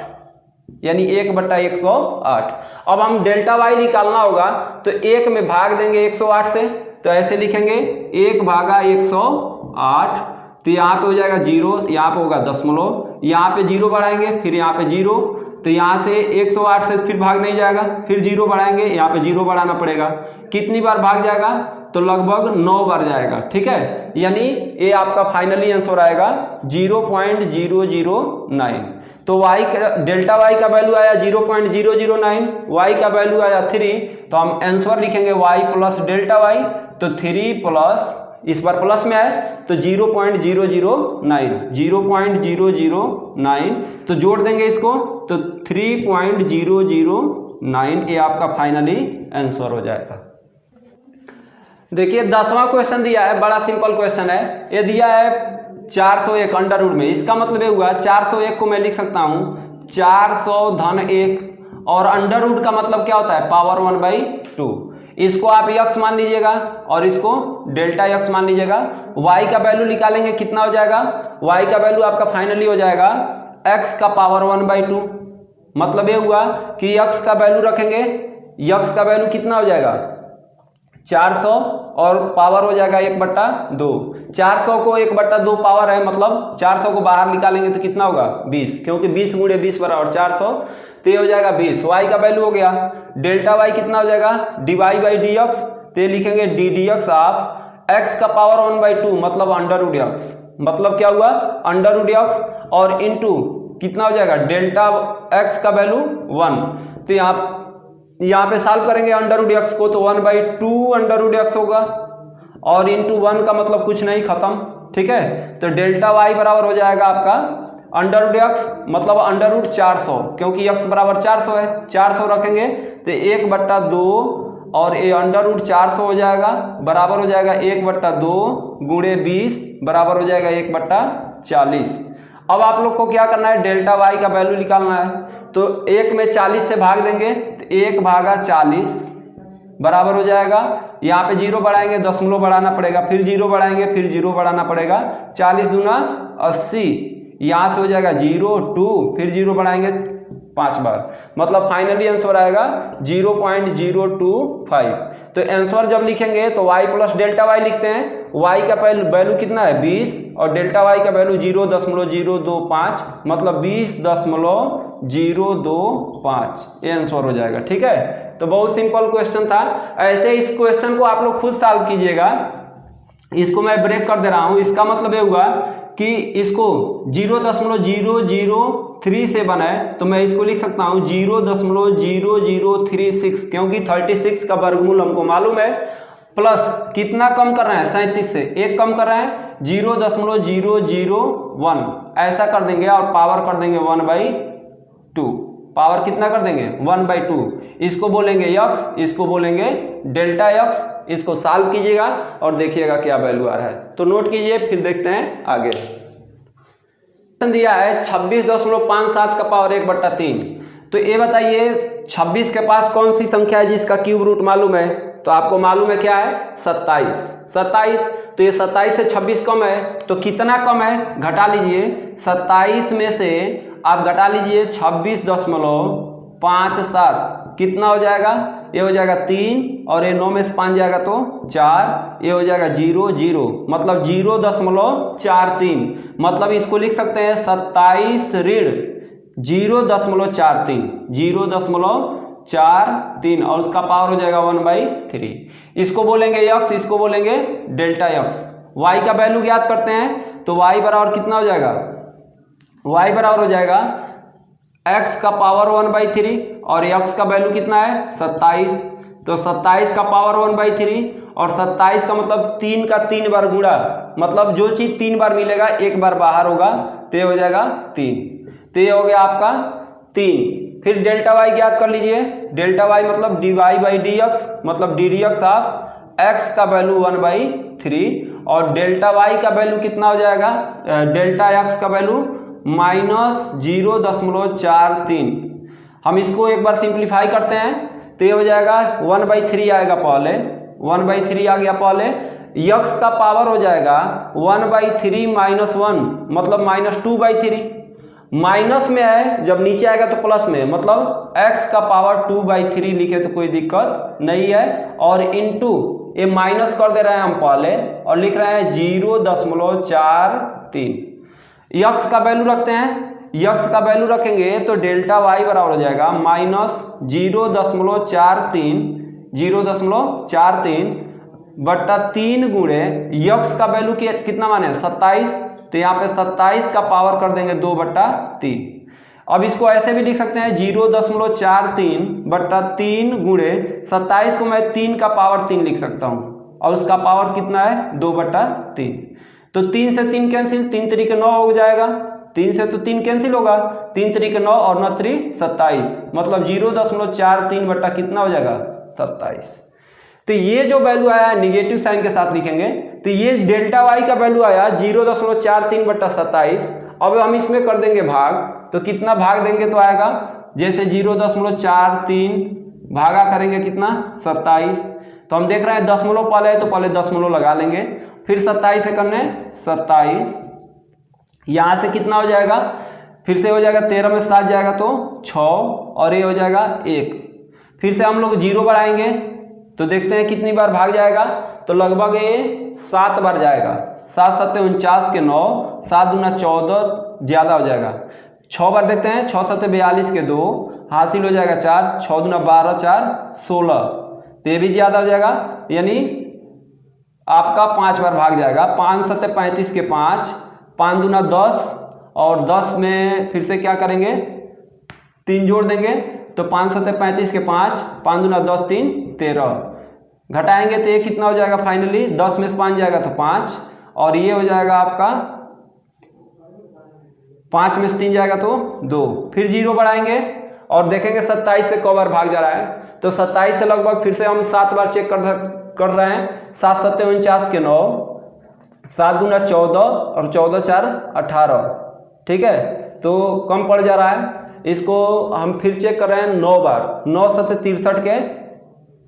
यानी 1/108। अब हम डेल्टा y निकालना होगा तो 1 में भाग देंगे 108 से, तो ऐसे लिखेंगे 1/108, तो यहाँ पे हो जाएगा 0, यहाँ पे होगा दशमलव, यहाँ पे 0 बढ़ाएंगे फिर यहाँ पे 0, तो यहाँ से 108 से फिर भाग नहीं जाएगा, फिर 0 बढ़ाएंगे, यहाँ पे 0 बढ़ाना पड़ेगा। कितनी बार भाग जाएगा? तो लगभग 9 बार जाएगा। ठीक है, यानी ये आपका फाइनली आंसर आएगा 0.009। तो y का डेल्टा y का वैल्यू आया 0.009, y का वैल्यू आया 3, तो हम आंसर लिखेंगे y प्लस डेल्टा y। तो 3 प्लस, इस बार प्लस में आए तो 0.009, तो जोड़ देंगे इसको तो 3.009 ये आपका फाइनली आंसर हो जाएगा। देखिए 10वां क्वेश्चन दिया है, बड़ा सिंपल क्वेश्चन है। ये दिया है 401 अंडर रूट में। इसका मतलब ये हुआ 401 को मैं लिख सकता हूँ 400 धन 1, और अंडर रूट का मतलब क्या होता है? पावर 1/2। इसको आप x मान लीजिएगा और इसको डेल्टा x मान लीजिएगा। y का वैल्यू निकालेंगे, कितना हो जाएगा? y का वैल्यू आपका फाइनली हो जाएगा x का पावर 1/2। मतलब ये हुआ कि x का वैल्यू रखेंगे, x का वैल्यू कितना हो जाएगा? 400 और पावर हो जाएगा 1/2। 400 को 1/2 पावर है, मतलब 400 को बाहर निकालेंगे तो कितना होगा? 20, क्योंकि 20 गुणे 20 बराबर 400, तो ये हो जाएगा 20। y का वैल्यू हो गया डेल्टा y कितना हो जाएगा? dy बाई डी एक्स, तो ये लिखेंगे D D x of x का पावर 1/2 मतलब अंडर रूट x। मतलब क्या हुआ? अंडर रूट x और इंटू कितना हो जाएगा? डेल्टा x का वैल्यू 1। तो यहाँ पे सॉल्व करेंगे अंडर रूट x को, तो 1/2 अंडर रूट x होगा, और इंटू 1 का मतलब कुछ नहीं, खत्म। ठीक है, तो डेल्टा y बराबर हो जाएगा आपका अंडर रूट x मतलब अंडर रूट 400, क्योंकि x बराबर 400 है। 400 रखेंगे तो 1/2 और ये अंडर रूट 400 हो जाएगा, बराबर हो जाएगा 1/2 गुणे 20 बराबर हो जाएगा 1/40। अब आप लोग को क्या करना है? डेल्टा y का वैल्यू निकालना है। तो 1 में 40 से भाग देंगे तो 1/40 बराबर हो जाएगा, यहाँ पे 0 बढ़ाएंगे, दशमलव बढ़ाना पड़ेगा, फिर 0 बढ़ाएंगे, फिर 0 बढ़ाना पड़ेगा, 40 दूना 80, यहाँ से हो जाएगा 0 2, फिर 0 बढ़ाएंगे 5 बार, मतलब फाइनली आंसर आएगा 0.025। तो आंसर जब लिखेंगे तो y प्लस डेल्टा y लिखते हैं। y का वैल्यू कितना है? 20, और डेल्टा y का वैल्यू 0.025 मतलब 20.025, ये आंसर हो जाएगा। ठीक है, तो बहुत सिंपल क्वेश्चन था। ऐसे इस क्वेश्चन को आप लोग खुद सॉल्व कीजिएगा। इसको मैं ब्रेक कर दे रहा हूँ। इसका मतलब ये हुआ कि इसको 0.0003 से बनाए तो मैं इसको लिख सकता हूँ 0.0036, क्योंकि 36 का वर्गमूल हमको मालूम है, प्लस कितना कम कर रहे हैं? 37 से 1 कम कर रहे हैं, 0.001 ऐसा कर देंगे, और पावर कर देंगे 1/2। पावर कितना कर देंगे? 1/2। इसको बोलेंगे x, इसको बोलेंगे डेल्टा x। इसको सॉल्व कीजिएगा और देखिएगा क्या वैल्यू आ रहा है। तो नोट कीजिए, फिर देखते हैं आगे। दिया है 26.57 का पावर 1/3। तो ये बताइए 26 के पास कौन सी संख्या है जिसका क्यूब रूट मालूम है? तो आपको मालूम है क्या है? 27। तो ये 27 से 26 कम है, तो कितना कम है? घटा लीजिए। 27 में से आप घटा लीजिए 26.57, कितना हो जाएगा? ये हो जाएगा 3, और ये 9 में से 5 जाएगा तो 4, ये हो जाएगा 0 0 मतलब 0.43। मतलब इसको लिख सकते हैं 27 ऋण 0.43 और उसका पावर हो जाएगा 1/3। इसको बोलेंगे x, इसको बोलेंगे डेल्टा x। y का वैल्यू ज्ञात करते हैं, तो y बराबर कितना हो जाएगा? y बराबर हो जाएगा x का पावर 1/3, और x का वैल्यू कितना है? 27। तो 27 का पावर 1/3, और 27 का मतलब 3 का 3 बार गुणा, मतलब जो चीज 3 बार मिलेगा 1 बार बाहर होगा, तो ये हो जाएगा 3। तो ये हो गया आपका 3। फिर डेल्टा y ज्ञात कर लीजिए। डेल्टा y मतलब dy बाई डी एक्स, मतलब D D x of x का वैल्यू 1/3, और डेल्टा y का वैल्यू कितना हो जाएगा? डेल्टा x का वैल्यू -0.43। हम इसको एक बार सिंप्लीफाई करते हैं, तो ये हो जाएगा 1/3 आएगा पहले, 1/3 आ गया पहले। x का पावर हो जाएगा 1/3 - 1 मतलब -2/3। माइनस में है, जब नीचे आएगा तो प्लस में, मतलब x का पावर 2/3 लिखे तो कोई दिक्कत नहीं है। और इंटू ये माइनस कर दे रहे हैं हम पहले, और लिख रहे हैं 0.43। x का वैल्यू रखते हैं, यक्स का वैल्यू रखेंगे तो डेल्टा वाई बराबर हो जाएगा -0.43 बट्टा 3 गुणे यक्स का वैल्यू कितना माने 27, तो यहाँ पे 27 का पावर कर देंगे 2/3। अब इसको ऐसे भी लिख सकते हैं 0.43 बट्टा 3 गुणे 27 को मैं 3 का पावर 3 लिख सकता हूँ और उसका पावर कितना है 2/3। तो 3 से 3 कैंसिल, 3 3 के 9 हो जाएगा, 3 से तो 3 कैंसिल होगा, 3 3 के 9 और 9 3 27, मतलब 0.43 बट्टा कितना हो जाएगा 27। तो ये जो वैल्यू आया निगेटिव साइन के साथ लिखेंगे, तो ये डेल्टा वाई का वैल्यू आया 0.43 बट्टा 27। अब हम इसमें कर देंगे भाग, तो कितना भाग देंगे तो आएगा जैसे 0.43 भागा करेंगे कितना 27, तो हम देख रहे हैं दशमलव पहले है तो पहले दशमलव लगा लेंगे, फिर 27 से करने 27, यहाँ से कितना हो जाएगा, फिर से हो जाएगा 13 में 7 जाएगा तो 6 और ये हो जाएगा 1, फिर से हम लोग 0 बढ़ाएंगे तो देखते हैं कितनी बार भाग जाएगा, तो लगभग ये 7 बार जाएगा, 7 7 49 के 9, 7 दूना 14 ज़्यादा हो जाएगा, 6 बार देखते हैं, 6 7 42 के 2 हासिल हो जाएगा 4, 6 दूना 12 4 16, तो ये भी ज़्यादा हो जाएगा, यानी आपका 5 बार भाग जाएगा, 5 7 35 के 5, 5 दूना 10 और 10 में फिर से क्या करेंगे 3 जोड़ देंगे, तो 5 7 35 के 5, 5 दूना 10 3 13, घटाएंगे तो ये कितना हो जाएगा फाइनली 10 में से 5 जाएगा तो 5, और ये हो जाएगा आपका 5 में से 3 जाएगा तो 2, फिर 0 बढ़ाएंगे और देखेंगे 27 से कब बार भाग जा रहा है, तो 27 से लगभग फिर से हम 7 बार चेक कर रहे हैं, 7 7 49 के 9, 7 दूना 14 और 14 4 18, ठीक है, तो कम पड़ जा रहा है, इसको हम फिर चेक कर रहे हैं 9 बार, 9 7 63 के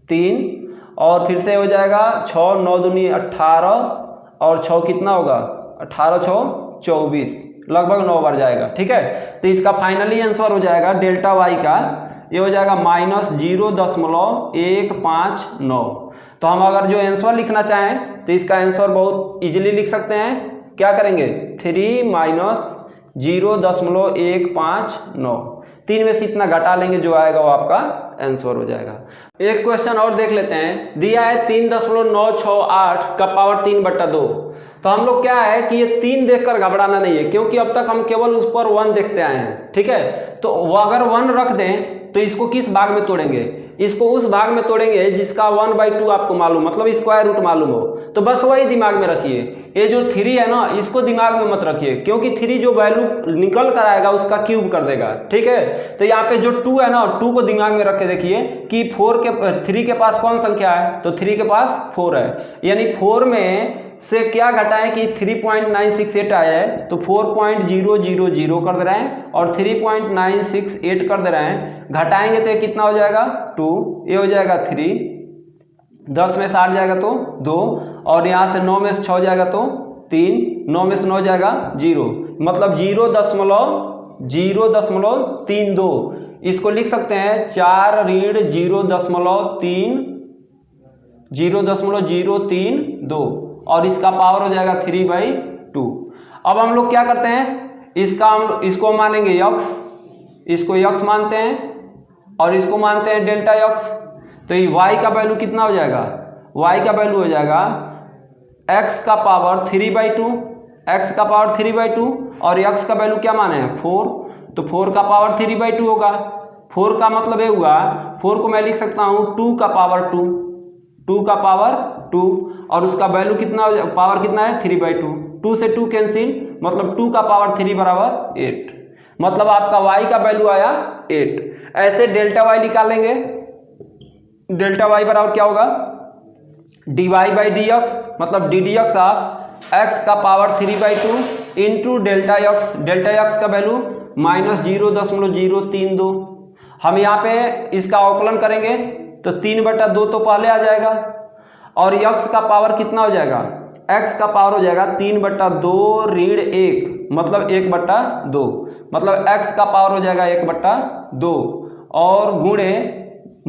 3 और फिर से हो जाएगा 6 9 दूनी 18 और 6 कितना होगा 18 6 24, लगभग 9 बार जाएगा, ठीक है। तो इसका फाइनली आंसर हो जाएगा डेल्टा वाई का, ये हो जाएगा -0.159। तो हम अगर जो आंसर लिखना चाहें तो इसका आंसर बहुत इजीली लिख सकते हैं, क्या करेंगे 3 - 0.159, 3 में से इतना घटा लेंगे, जो आएगा वो आपका आंसर हो जाएगा। एक क्वेश्चन और देख लेते हैं, दिया है 3.968 का पावर 3/2। तो हम लोग क्या है कि ये 3 देखकर घबराना नहीं है, क्योंकि अब तक हम केवल उस पर 1 देखते आए हैं, ठीक है। तो अगर 1 रख दें तो इसको किस भाग में तोड़ेंगे, इसको उस भाग में तोड़ेंगे जिसका 1/2 आपको मालूम, मतलब स्क्वायर रूट मालूम हो, तो बस वही दिमाग में रखिए। ये जो 3 है ना, इसको दिमाग में मत रखिए, क्योंकि 3 जो वैल्यू निकल कर आएगा उसका क्यूब कर देगा, ठीक है। तो यहाँ पे जो 2 है ना, 2 को दिमाग में रख के देखिए कि 3 के पास कौन संख्या है, तो 3 के पास 4 है, यानी 4 में से क्या घटाएं कि 3.968 आया है, तो 4.000 कर दे रहे हैं और 3.968 कर दे रहे हैं, घटाएंगे तो ये कितना हो जाएगा 2, ये हो जाएगा 3, 10 में से 8 जाएगा तो 2 और यहाँ से 9 में से 6 जाएगा तो 3, 9 में से 9 जाएगा 0, मतलब 0.032, इसको लिख सकते हैं 4 ऋण 0.032 और इसका पावर हो जाएगा 3/2। अब हम लोग क्या करते हैं, इसको मानेंगे यक्स, इसको यक्स मानते हैं और इसको मानते हैं डेल्टा यक्स। तो ये y का वैल्यू कितना हो जाएगा, y का वैल्यू हो जाएगा x का पावर 3/2, x का पावर 3/2 और x का वैल्यू क्या माने हैं 4, तो 4 का पावर 3/2 होगा। 4 का मतलब ये हुआ, 4 को मैं लिख सकता हूँ 2 का पावर 2 का पावर 2 और उसका वैल्यू कितना, पावर कितना है 3/2, 2 से 2 कैंसिल, मतलब 2 का पावर 3 बराबर 8, मतलब आपका y का वैल्यू आया 8। ऐसे डेल्टा y निकालेंगे, डेल्टा y बराबर क्या होगा dy/dx, मतलब ddx ऑफ x का पावर 3/2 इंटू डेल्टा x का वैल्यू -0.032। हम यहाँ पे इसका अवकलन करेंगे तो 3/2 तो पहले आ जाएगा और x का पावर कितना हो जाएगा, x का पावर हो जाएगा 3/2 ऋण 1, मतलब 1/2, मतलब x का पावर हो जाएगा 1/2 और गुणे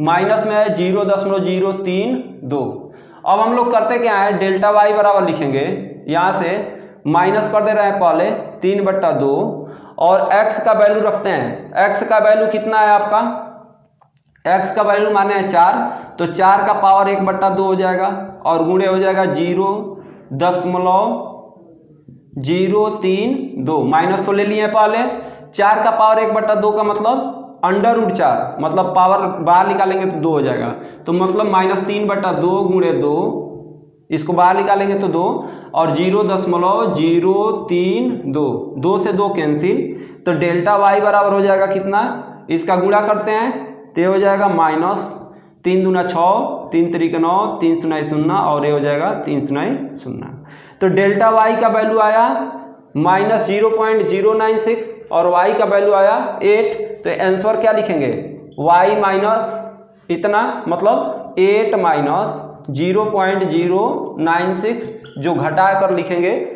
माइनस में है 0.032। अब हम लोग करते क्या है, डेल्टा y बराबर लिखेंगे, यहाँ से माइनस कर दे रहे हैं पहले 3/2 और x का वैल्यू रखते हैं। x का वैल्यू कितना है आपका, x का वैल्यू माने है 4, तो 4 का पावर 1/2 हो जाएगा और गुणे हो जाएगा 0.032, माइनस तो ले लिए पहले। 4 का पावर 1/2 का मतलब √4, मतलब पावर बाहर निकालेंगे तो 2 हो जाएगा, तो मतलब -3/2 गुणे 2, इसको बाहर निकालेंगे तो 2 और 0.032, 2 से 2 कैंसिल, तो डेल्टा y बराबर हो जाएगा कितना, इसका गुणा करते हैं तो हो जाएगा -3 दूना 6, 3 3 9, 3 0 0 और ये हो जाएगा 3 0 0। तो डेल्टा y का वैल्यू आया -0.096 और y का वैल्यू आया 8। तो आंसर क्या लिखेंगे, y माइनस इतना, मतलब 8 - 0.096 जो घटा कर लिखेंगे